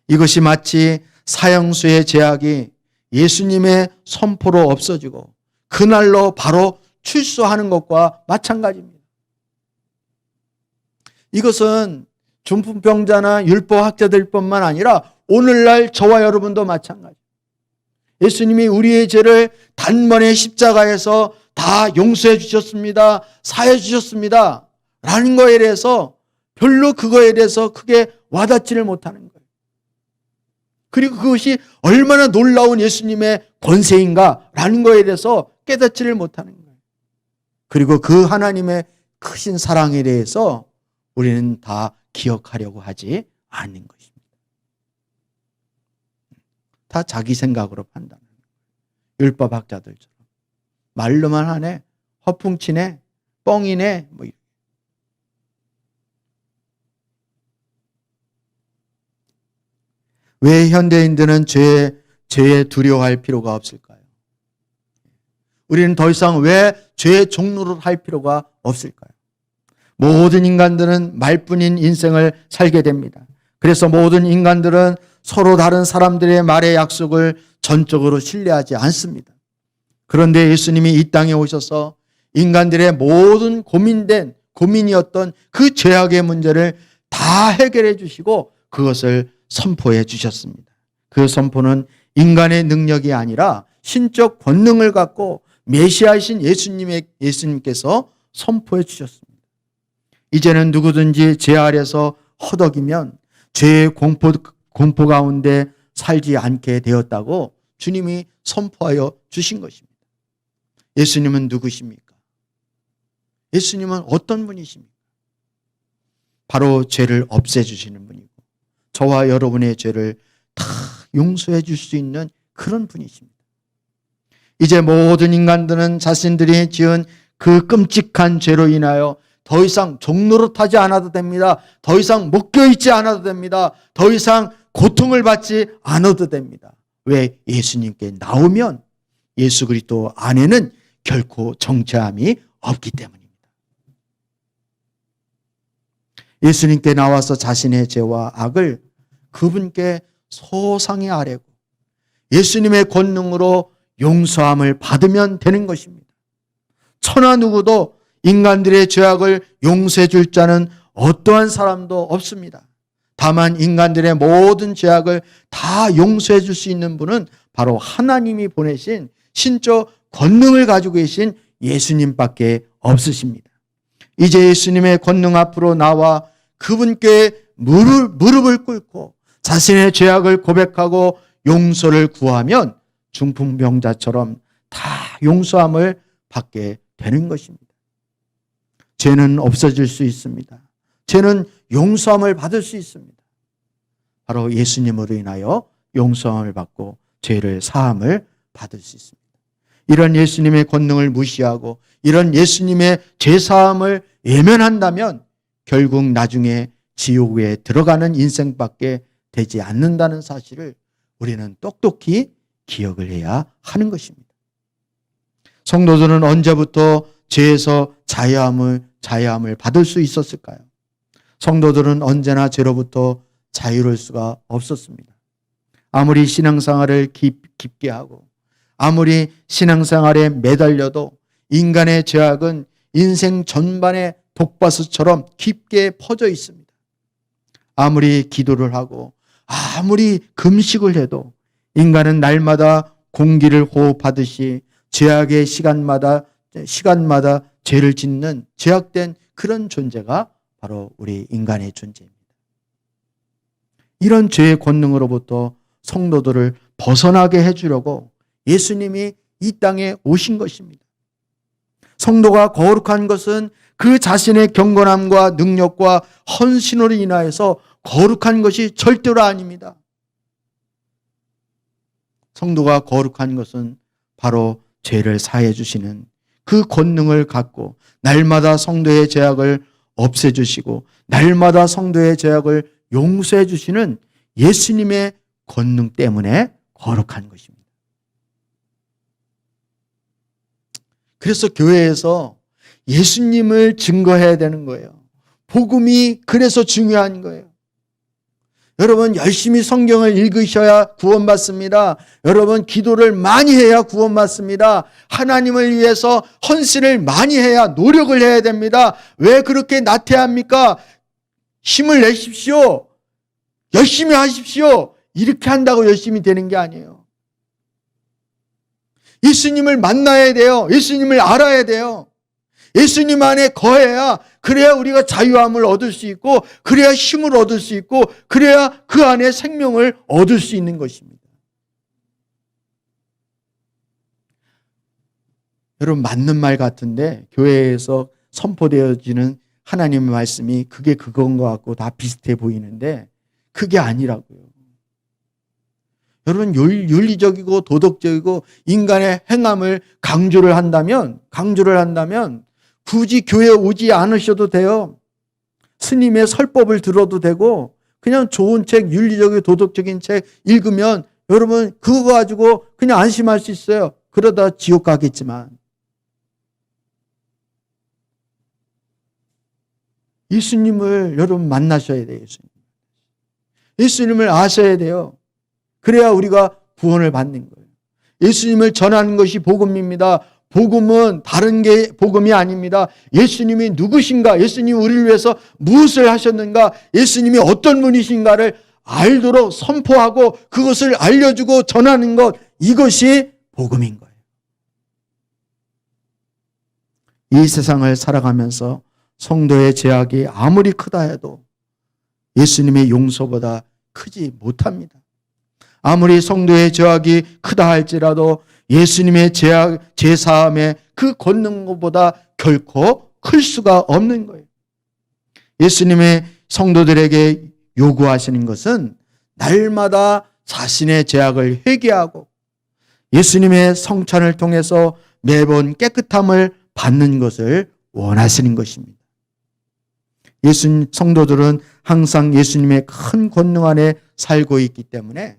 이것이 마치 사형수의 죄악이 예수님의 선포로 없어지고 그날로 바로 출소하는 것과 마찬가지입니다. 이것은 중풍병자나 율법학자들뿐만 아니라 오늘날 저와 여러분도 마찬가지. 예수님이 우리의 죄를 단번에 십자가에서 다 용서해 주셨습니다. 사해 주셨습니다. 라는 거에 대해서 별로 그거에 대해서 크게 와닿지를 못하는 거예요. 그리고 그것이 얼마나 놀라운 예수님의 권세인가 라는 거에 대해서 깨닫지를 못하는 거예요. 그리고 그 하나님의 크신 사랑에 대해서 우리는 다 기억하려고 하지 않는 것입니다. 다 자기 생각으로 판단하는 거예요. 율법학자들처럼. 말로만 하네, 허풍치네, 뻥이네, 뭐 이렇게. 왜 현대인들은 죄에 두려워할 필요가 없을까요? 우리는 더 이상 왜 죄의 종로를 할 필요가 없을까요? 모든 인간들은 말뿐인 인생을 살게 됩니다. 그래서 모든 인간들은 서로 다른 사람들의 말의 약속을 전적으로 신뢰하지 않습니다. 그런데 예수님이 이 땅에 오셔서 인간들의 모든 고민이었던 그 죄악의 문제를 다 해결해 주시고 그것을 선포해 주셨습니다. 그 선포는 인간의 능력이 아니라 신적 권능을 갖고 메시아이신 예수님께서 선포해 주셨습니다. 이제는 누구든지 죄 아래서 허덕이면 죄의 공포 가운데 살지 않게 되었다고 주님이 선포하여 주신 것입니다. 예수님은 누구십니까? 예수님은 어떤 분이십니까? 바로 죄를 없애주시는 분이고 저와 여러분의 죄를 다 용서해 줄 수 있는 그런 분이십니다. 이제 모든 인간들은 자신들이 지은 그 끔찍한 죄로 인하여 더 이상 종노릇하지 않아도 됩니다. 더 이상 묶여있지 않아도 됩니다. 더 이상 고통을 받지 않아도 됩니다. 왜? 예수님께 나오면 예수 그리스도 안에는 결코 정죄함이 없기 때문입니다. 예수님께 나와서 자신의 죄와 악을 그분께 소상히 아뢰고 예수님의 권능으로 용서함을 받으면 되는 것입니다. 천하 누구도 인간들의 죄악을 용서해 줄 자는 어떠한 사람도 없습니다. 다만 인간들의 모든 죄악을 다 용서해 줄 수 있는 분은 바로 하나님이 보내신 신적 권능을 가지고 계신 예수님밖에 없으십니다. 이제 예수님의 권능 앞으로 나와 그분께 무릎을 꿇고 자신의 죄악을 고백하고 용서를 구하면 중풍병자처럼 다 용서함을 받게 되는 것입니다. 죄는 없어질 수 있습니다. 죄는 용서함을 받을 수 있습니다. 바로 예수님으로 인하여 용서함을 받고 죄를 사함을 받을 수 있습니다. 이런 예수님의 권능을 무시하고 이런 예수님의 죄사함을 외면한다면 결국 나중에 지옥에 들어가는 인생밖에 되지 않는다는 사실을 우리는 똑똑히 기억을 해야 하는 것입니다. 성도들은 언제부터 죄에서 자유함을 받을 수 있었을까요? 성도들은 언제나 죄로부터 자유로울 수가 없었습니다. 아무리 신앙생활을 깊게 하고 아무리 신앙생활에 매달려도 인간의 죄악은 인생 전반의 독바스처럼 깊게 퍼져 있습니다. 아무리 기도를 하고 아무리 금식을 해도 인간은 날마다 공기를 호흡하듯이 죄악의 시간마다 죄를 짓는 죄악된 그런 존재가 바로 우리 인간의 존재입니다. 이런 죄의 권능으로부터 성도들을 벗어나게 해주려고 예수님이 이 땅에 오신 것입니다. 성도가 거룩한 것은 그 자신의 경건함과 능력과 헌신으로 인하여서 거룩한 것이 절대로 아닙니다. 성도가 거룩한 것은 바로 죄를 사해 주시는 그 권능을 갖고 날마다 성도의 죄악을 없애주시고 날마다 성도의 죄악을 용서해 주시는 예수님의 권능 때문에 거룩한 것입니다. 그래서 교회에서 예수님을 증거해야 되는 거예요. 복음이 그래서 중요한 거예요. 여러분 열심히 성경을 읽으셔야 구원받습니다. 여러분 기도를 많이 해야 구원받습니다. 하나님을 위해서 헌신을 많이 해야 노력을 해야 됩니다. 왜 그렇게 나태합니까? 힘을 내십시오. 열심히 하십시오. 이렇게 한다고 열심히 되는 게 아니에요. 예수님을 만나야 돼요. 예수님을 알아야 돼요. 예수님 안에 거해야 그래야 우리가 자유함을 얻을 수 있고 그래야 힘을 얻을 수 있고 그래야 그 안에 생명을 얻을 수 있는 것입니다. 여러분 맞는 말 같은데 교회에서 선포되어지는 하나님의 말씀이 그게 그건 것 같고 다 비슷해 보이는데 그게 아니라고요. 여러분 윤리적이고 도덕적이고 인간의 행함을 강조를 한다면 굳이 교회에 오지 않으셔도 돼요. 스님의 설법을 들어도 되고 그냥 좋은 책, 윤리적이고 도덕적인 책 읽으면 여러분 그거 가지고 그냥 안심할 수 있어요. 그러다 지옥 가겠지만 예수님을 여러분 만나셔야 돼요. 예수님을 아셔야 돼요. 그래야 우리가 구원을 받는 거예요. 예수님을 전하는 것이 복음입니다. 복음은 다른 게 복음이 아닙니다. 예수님이 누구신가? 예수님이 우리를 위해서 무엇을 하셨는가? 예수님이 어떤 분이신가를 알도록 선포하고 그것을 알려주고 전하는 것, 이것이 복음인 거예요. 이 세상을 살아가면서 성도의 죄악이 아무리 크다 해도 예수님의 용서보다 크지 못합니다. 아무리 성도의 죄악이 크다 할지라도 예수님의 죄사함의 그 권능보다 결코 클 수가 없는 거예요. 예수님의 성도들에게 요구하시는 것은 날마다 자신의 죄악을 회개하고 예수님의 성찬을 통해서 매번 깨끗함을 받는 것을 원하시는 것입니다. 성도들은 항상 예수님의 큰 권능 안에 살고 있기 때문에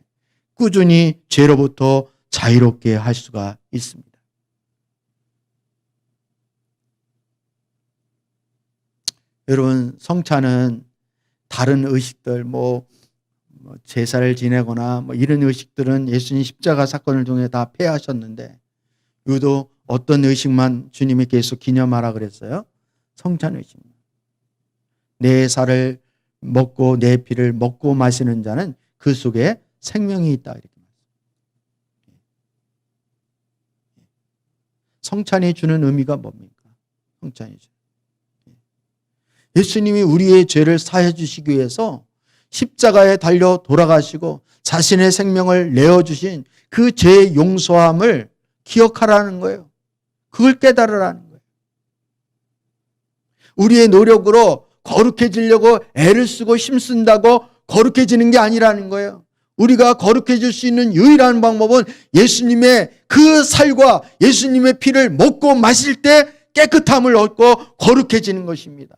꾸준히 죄로부터 자유롭게 할 수가 있습니다. 여러분 성찬은 다른 의식들 제사를 지내거나 이런 의식들은 예수님 십자가 사건을 통해 다 폐하셨는데 유독 어떤 의식만 주님이 계속 기념하라 그랬어요? 성찬 의식입니다. 내 살을 먹고 내 피를 먹고 마시는 자는 그 속에 생명이 있다. 이렇게. 성찬이 주는 의미가 뭡니까? 성찬이 주는. 예수님이 우리의 죄를 사해 주시기 위해서 십자가에 달려 돌아가시고 자신의 생명을 내어주신 그 죄의 용서함을 기억하라는 거예요. 그걸 깨달으라는 거예요. 우리의 노력으로 거룩해지려고 애를 쓰고 힘쓴다고 거룩해지는 게 아니라는 거예요. 우리가 거룩해질 수 있는 유일한 방법은 예수님의 그 살과 예수님의 피를 먹고 마실 때 깨끗함을 얻고 거룩해지는 것입니다.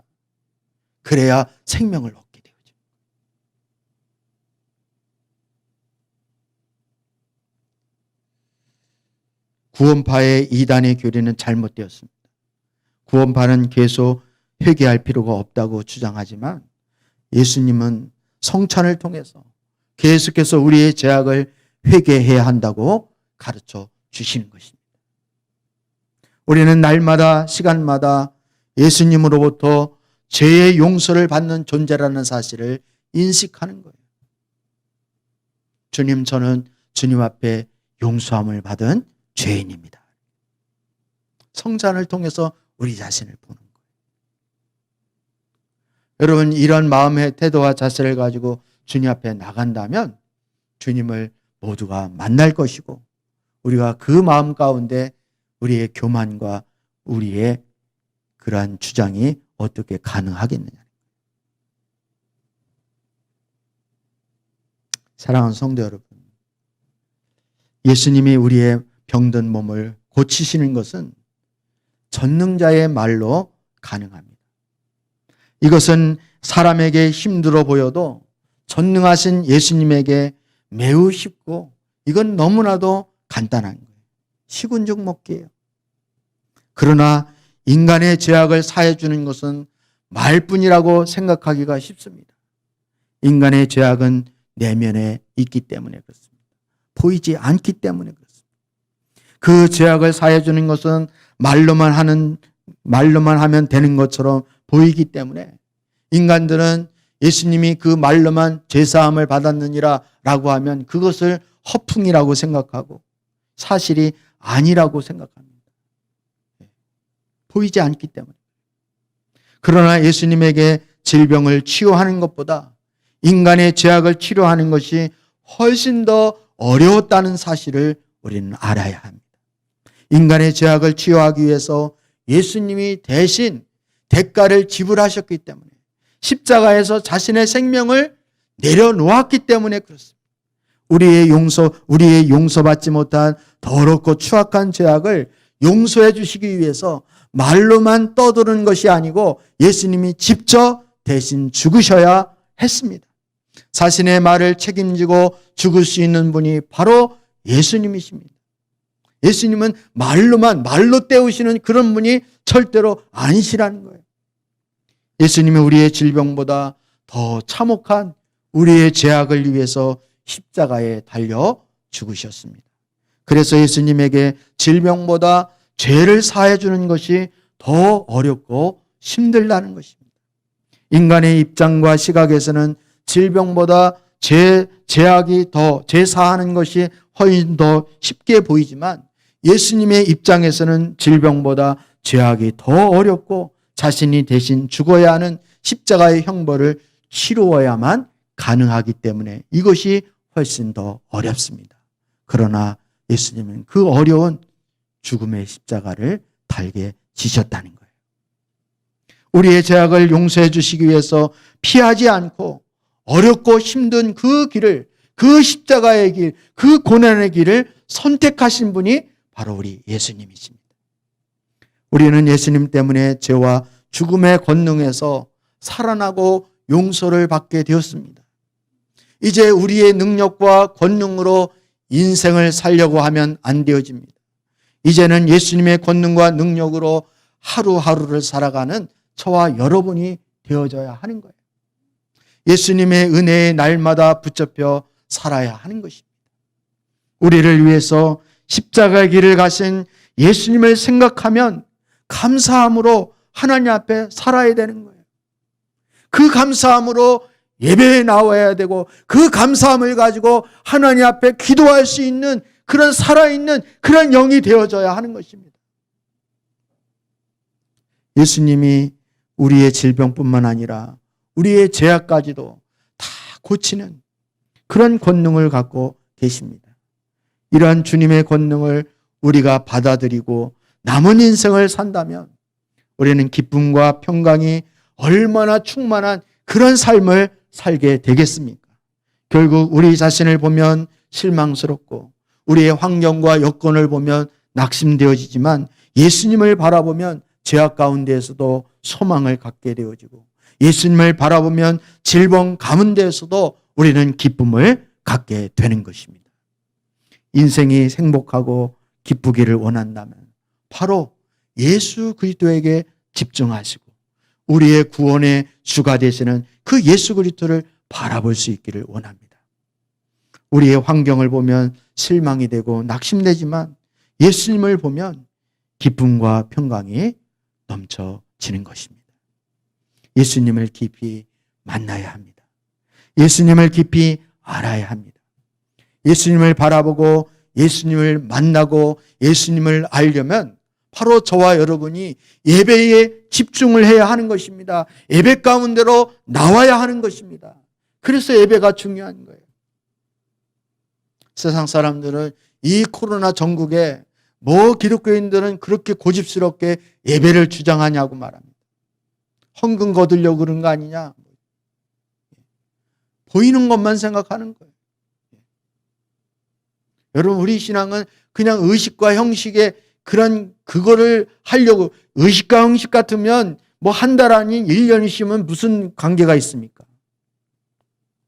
그래야 생명을 얻게 되죠. 구원파의 이단의 교리는 잘못되었습니다. 구원파는 계속 회개할 필요가 없다고 주장하지만 예수님은 성찬을 통해서 계속해서 우리의 죄악을 회개해야 한다고 가르쳐 주시는 것입니다. 우리는 날마다 시간마다 예수님으로부터 죄의 용서를 받는 존재라는 사실을 인식하는 거예요. 주님, 저는 주님 앞에 용서함을 받은 죄인입니다. 성찬을 통해서 우리 자신을 보는 거예요. 여러분, 이런 마음의 태도와 자세를 가지고 주님 앞에 나간다면 주님을 모두가 만날 것이고 우리가 그 마음 가운데 우리의 교만과 우리의 그러한 주장이 어떻게 가능하겠느냐. 사랑하는 성도 여러분, 예수님이 우리의 병든 몸을 고치시는 것은 전능자의 말로 가능합니다. 이것은 사람에게 힘들어 보여도 전능하신 예수님에게 매우 쉽고 이건 너무나도 간단한 거예요. 시군죽 먹기예요. 그러나 인간의 죄악을 사해 주는 것은 말뿐이라고 생각하기가 쉽습니다. 인간의 죄악은 내면에 있기 때문에 그렇습니다. 보이지 않기 때문에 그렇습니다. 그 죄악을 사해 주는 것은 말로만 하면 되는 것처럼 보이기 때문에 인간들은 예수님이 그 말로만 죄사함을 받았느니라 라고 하면 그것을 허풍이라고 생각하고 사실이 아니라고 생각합니다. 보이지 않기 때문에. 그러나 예수님에게 질병을 치유하는 것보다 인간의 죄악을 치료하는 것이 훨씬 더 어려웠다는 사실을 우리는 알아야 합니다. 인간의 죄악을 치유하기 위해서 예수님이 대신 대가를 지불하셨기 때문에 십자가에서 자신의 생명을 내려놓았기 때문에 그렇습니다. 우리의 용서받지 못한 더럽고 추악한 죄악을 용서해 주시기 위해서 말로만 떠드는 것이 아니고 예수님이 직접 대신 죽으셔야 했습니다. 자신의 말을 책임지고 죽을 수 있는 분이 바로 예수님이십니다. 예수님은 말로 때우시는 그런 분이 절대로 아니시라는 거예요. 예수님이 우리의 질병보다 더 참혹한 우리의 죄악을 위해서 십자가에 달려 죽으셨습니다. 그래서 예수님에게 질병보다 죄를 사해 주는 것이 더 어렵고 힘들다는 것입니다. 인간의 입장과 시각에서는 질병보다 죄악이 죄 사하는 것이 훨씬 더 쉽게 보이지만 예수님의 입장에서는 질병보다 죄악이 더 어렵고 자신이 대신 죽어야 하는 십자가의 형벌을 치루어야만 가능하기 때문에 이것이 훨씬 더 어렵습니다. 그러나 예수님은 그 어려운 죽음의 십자가를 달게 지셨다는 거예요. 우리의 죄악을 용서해 주시기 위해서 피하지 않고 어렵고 힘든 그 길을, 그 십자가의 길, 그 고난의 길을 선택하신 분이 바로 우리 예수님이십니다. 우리는 예수님 때문에 죄와 죽음의 권능에서 살아나고 용서를 받게 되었습니다. 이제 우리의 능력과 권능으로 인생을 살려고 하면 안 되어집니다. 이제는 예수님의 권능과 능력으로 하루하루를 살아가는 저와 여러분이 되어져야 하는 거예요. 예수님의 은혜에 날마다 붙잡혀 살아야 하는 것입니다. 우리를 위해서 십자가의 길을 가신 예수님을 생각하면 감사함으로 하나님 앞에 살아야 되는 거예요. 그 감사함으로 예배에 나와야 되고 그 감사함을 가지고 하나님 앞에 기도할 수 있는 그런 살아있는 그런 영이 되어져야 하는 것입니다. 예수님이 우리의 질병뿐만 아니라 우리의 죄악까지도 다 고치는 그런 권능을 갖고 계십니다. 이러한 주님의 권능을 우리가 받아들이고 남은 인생을 산다면 우리는 기쁨과 평강이 얼마나 충만한 그런 삶을 살게 되겠습니까? 결국 우리 자신을 보면 실망스럽고 우리의 환경과 여건을 보면 낙심되어지지만 예수님을 바라보면 죄악 가운데에서도 소망을 갖게 되어지고 예수님을 바라보면 질병 가운데에서도 우리는 기쁨을 갖게 되는 것입니다. 인생이 행복하고 기쁘기를 원한다면 바로 예수 그리스도에게 집중하시고 우리의 구원의 주가 되시는 그 예수 그리스도를 바라볼 수 있기를 원합니다. 우리의 환경을 보면 실망이 되고 낙심되지만 예수님을 보면 기쁨과 평강이 넘쳐지는 것입니다. 예수님을 깊이 만나야 합니다. 예수님을 깊이 알아야 합니다. 예수님을 바라보고 예수님을 만나고 예수님을 알려면 바로 저와 여러분이 예배에 집중을 해야 하는 것입니다. 예배 가운데로 나와야 하는 것입니다. 그래서 예배가 중요한 거예요. 세상 사람들은 이 코로나 전국에 기독교인들은 그렇게 고집스럽게 예배를 주장하냐고 말합니다. 헌금 거두려고 그런 거 아니냐. 보이는 것만 생각하는 거예요. 여러분, 우리 신앙은 그냥 의식과 형식의 그거를 하려고, 의식과 형식 같으면 한 달 아닌 1년 있으면 무슨 관계가 있습니까?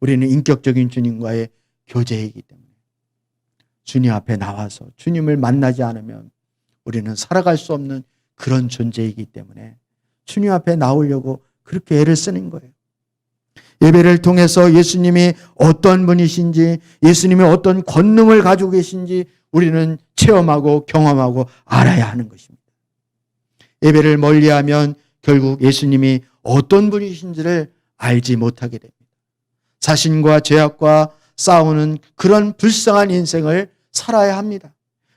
우리는 인격적인 주님과의 교제이기 때문에 주님 앞에 나와서 주님을 만나지 않으면 우리는 살아갈 수 없는 그런 존재이기 때문에 주님 앞에 나오려고 그렇게 애를 쓰는 거예요. 예배를 통해서 예수님이 어떤 분이신지, 예수님이 어떤 권능을 가지고 계신지 우리는 체험하고 경험하고 알아야 하는 것입니다. 예배를 멀리하면 결국 예수님이 어떤 분이신지를 알지 못하게 됩니다. 자신과 죄악과 싸우는 그런 불쌍한 인생을 살아야 합니다.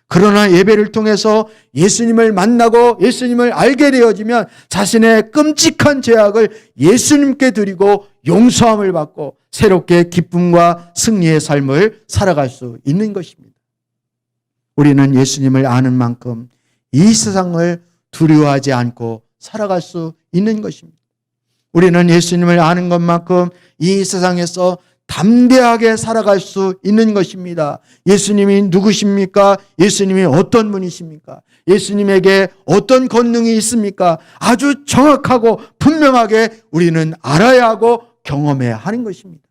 그러나 예배를 통해서 예수님을 만나고 예수님을 알게 되어지면 자신의 끔찍한 죄악을 예수님께 드리고 용서함을 받고 새롭게 기쁨과 승리의 삶을 살아갈 수 있는 것입니다. 우리는 예수님을 아는 만큼 이 세상을 두려워하지 않고 살아갈 수 있는 것입니다. 우리는 예수님을 아는 것만큼 이 세상에서 담대하게 살아갈 수 있는 것입니다. 예수님이 누구십니까? 예수님이 어떤 분이십니까? 예수님에게 어떤 권능이 있습니까? 아주 정확하고 분명하게 우리는 알아야 하고 경험해야 하는 것입니다.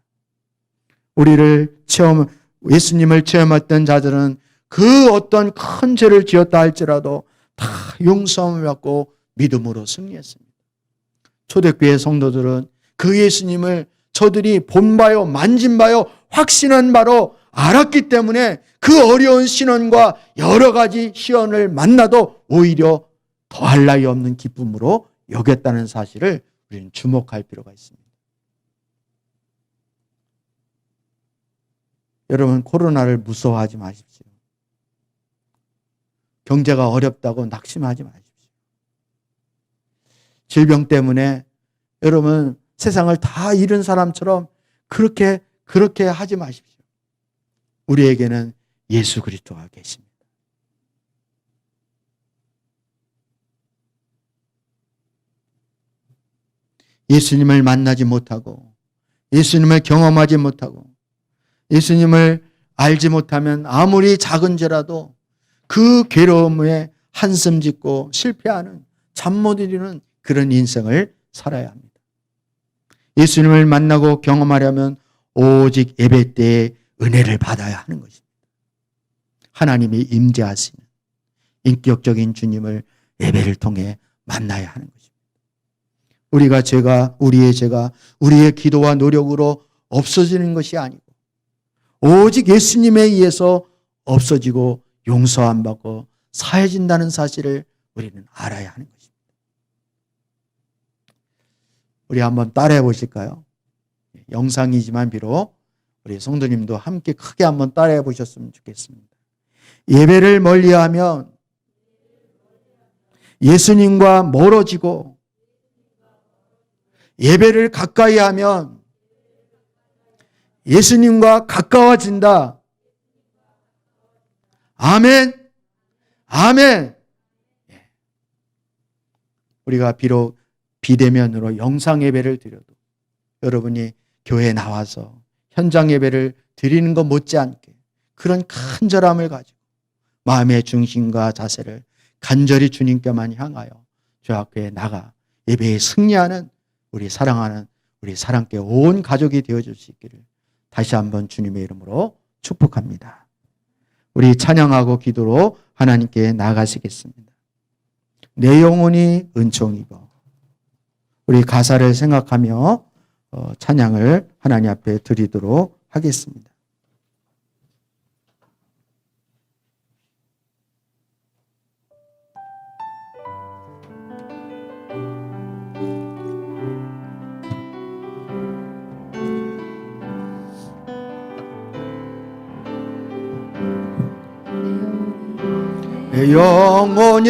예수님을 체험했던 자들은 그 어떤 큰 죄를 지었다 할지라도 다 용서함을 받고 믿음으로 승리했습니다. 초대교회 성도들은 그 예수님을 저들이 본 바요, 만진 바요, 확신한 바로 알았기 때문에 그 어려운 신원과 여러 가지 시련을 만나도 오히려 더할 나위 없는 기쁨으로 여겼다는 사실을 우리는 주목할 필요가 있습니다. 여러분, 코로나를 무서워하지 마십시오. 경제가 어렵다고 낙심하지 마십시오. 질병 때문에 여러분 세상을 다 잃은 사람처럼 그렇게 하지 마십시오. 우리에게는 예수 그리스도가 계십니다. 예수님을 만나지 못하고 예수님을 경험하지 못하고 예수님을 알지 못하면 아무리 작은 죄라도 그 괴로움에 한숨 짓고 실패하는, 잠 못 이루는 그런 인생을 살아야 합니다. 예수님을 만나고 경험하려면 오직 예배 때에 은혜를 받아야 하는 것입니다. 하나님이 임재하시는 인격적인 주님을 예배를 통해 만나야 하는 것입니다. 우리의 죄가 우리의 기도와 노력으로 없어지는 것이 아니고 오직 예수님에 의해서 없어지고 용서함 받고 사해진다는 사실을 우리는 알아야 하는 것입니다. 우리 한번 따라해 보실까요? 영상이지만 비록 우리 성도님도 함께 크게 한번 따라해 보셨으면 좋겠습니다. 예배를 멀리하면 예수님과 멀어지고, 예배를 가까이 하면 예수님과 가까워진다. 아멘. 아멘. 우리가 비록 비대면으로 영상 예배를 드려도 여러분이 교회에 나와서 현장 예배를 드리는 것 못지않게 그런 간절함을 가지고 마음의 중심과 자세를 간절히 주님께만 향하여 주 앞에 나가 예배에 승리하는 우리 사랑하는 우리 사랑교회 온 가족이 되어줄 수 있기를 다시 한번 주님의 이름으로 축복합니다. 우리 찬양하고 기도로 하나님께 나아가시겠습니다. 내 영혼이 은총 입어. 우리 가사를 생각하며 찬양을 하나님 앞에 드리도록 하겠습니다. 내 영혼이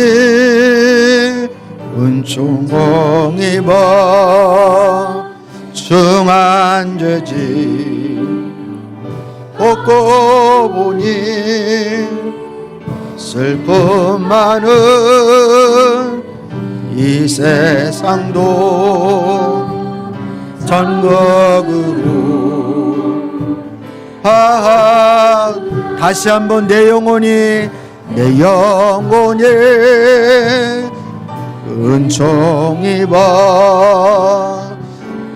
은총공 입어 중한 죄지 벗고 보니 슬픔 많은 이 세상도 천국으로 다시 한번 내 영혼이 은총 입어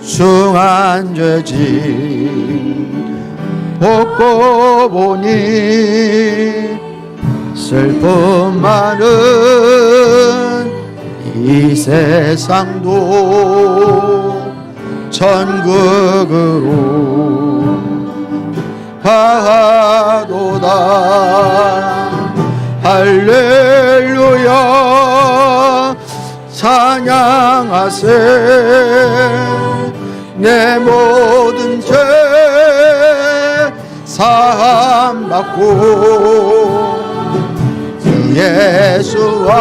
중한 죄짐 벗고 보니 슬픔 많은 이 세상도 천국으로 가도다. 할렐루야 찬양하세. 내 모든 죄 사함받고 주 예수와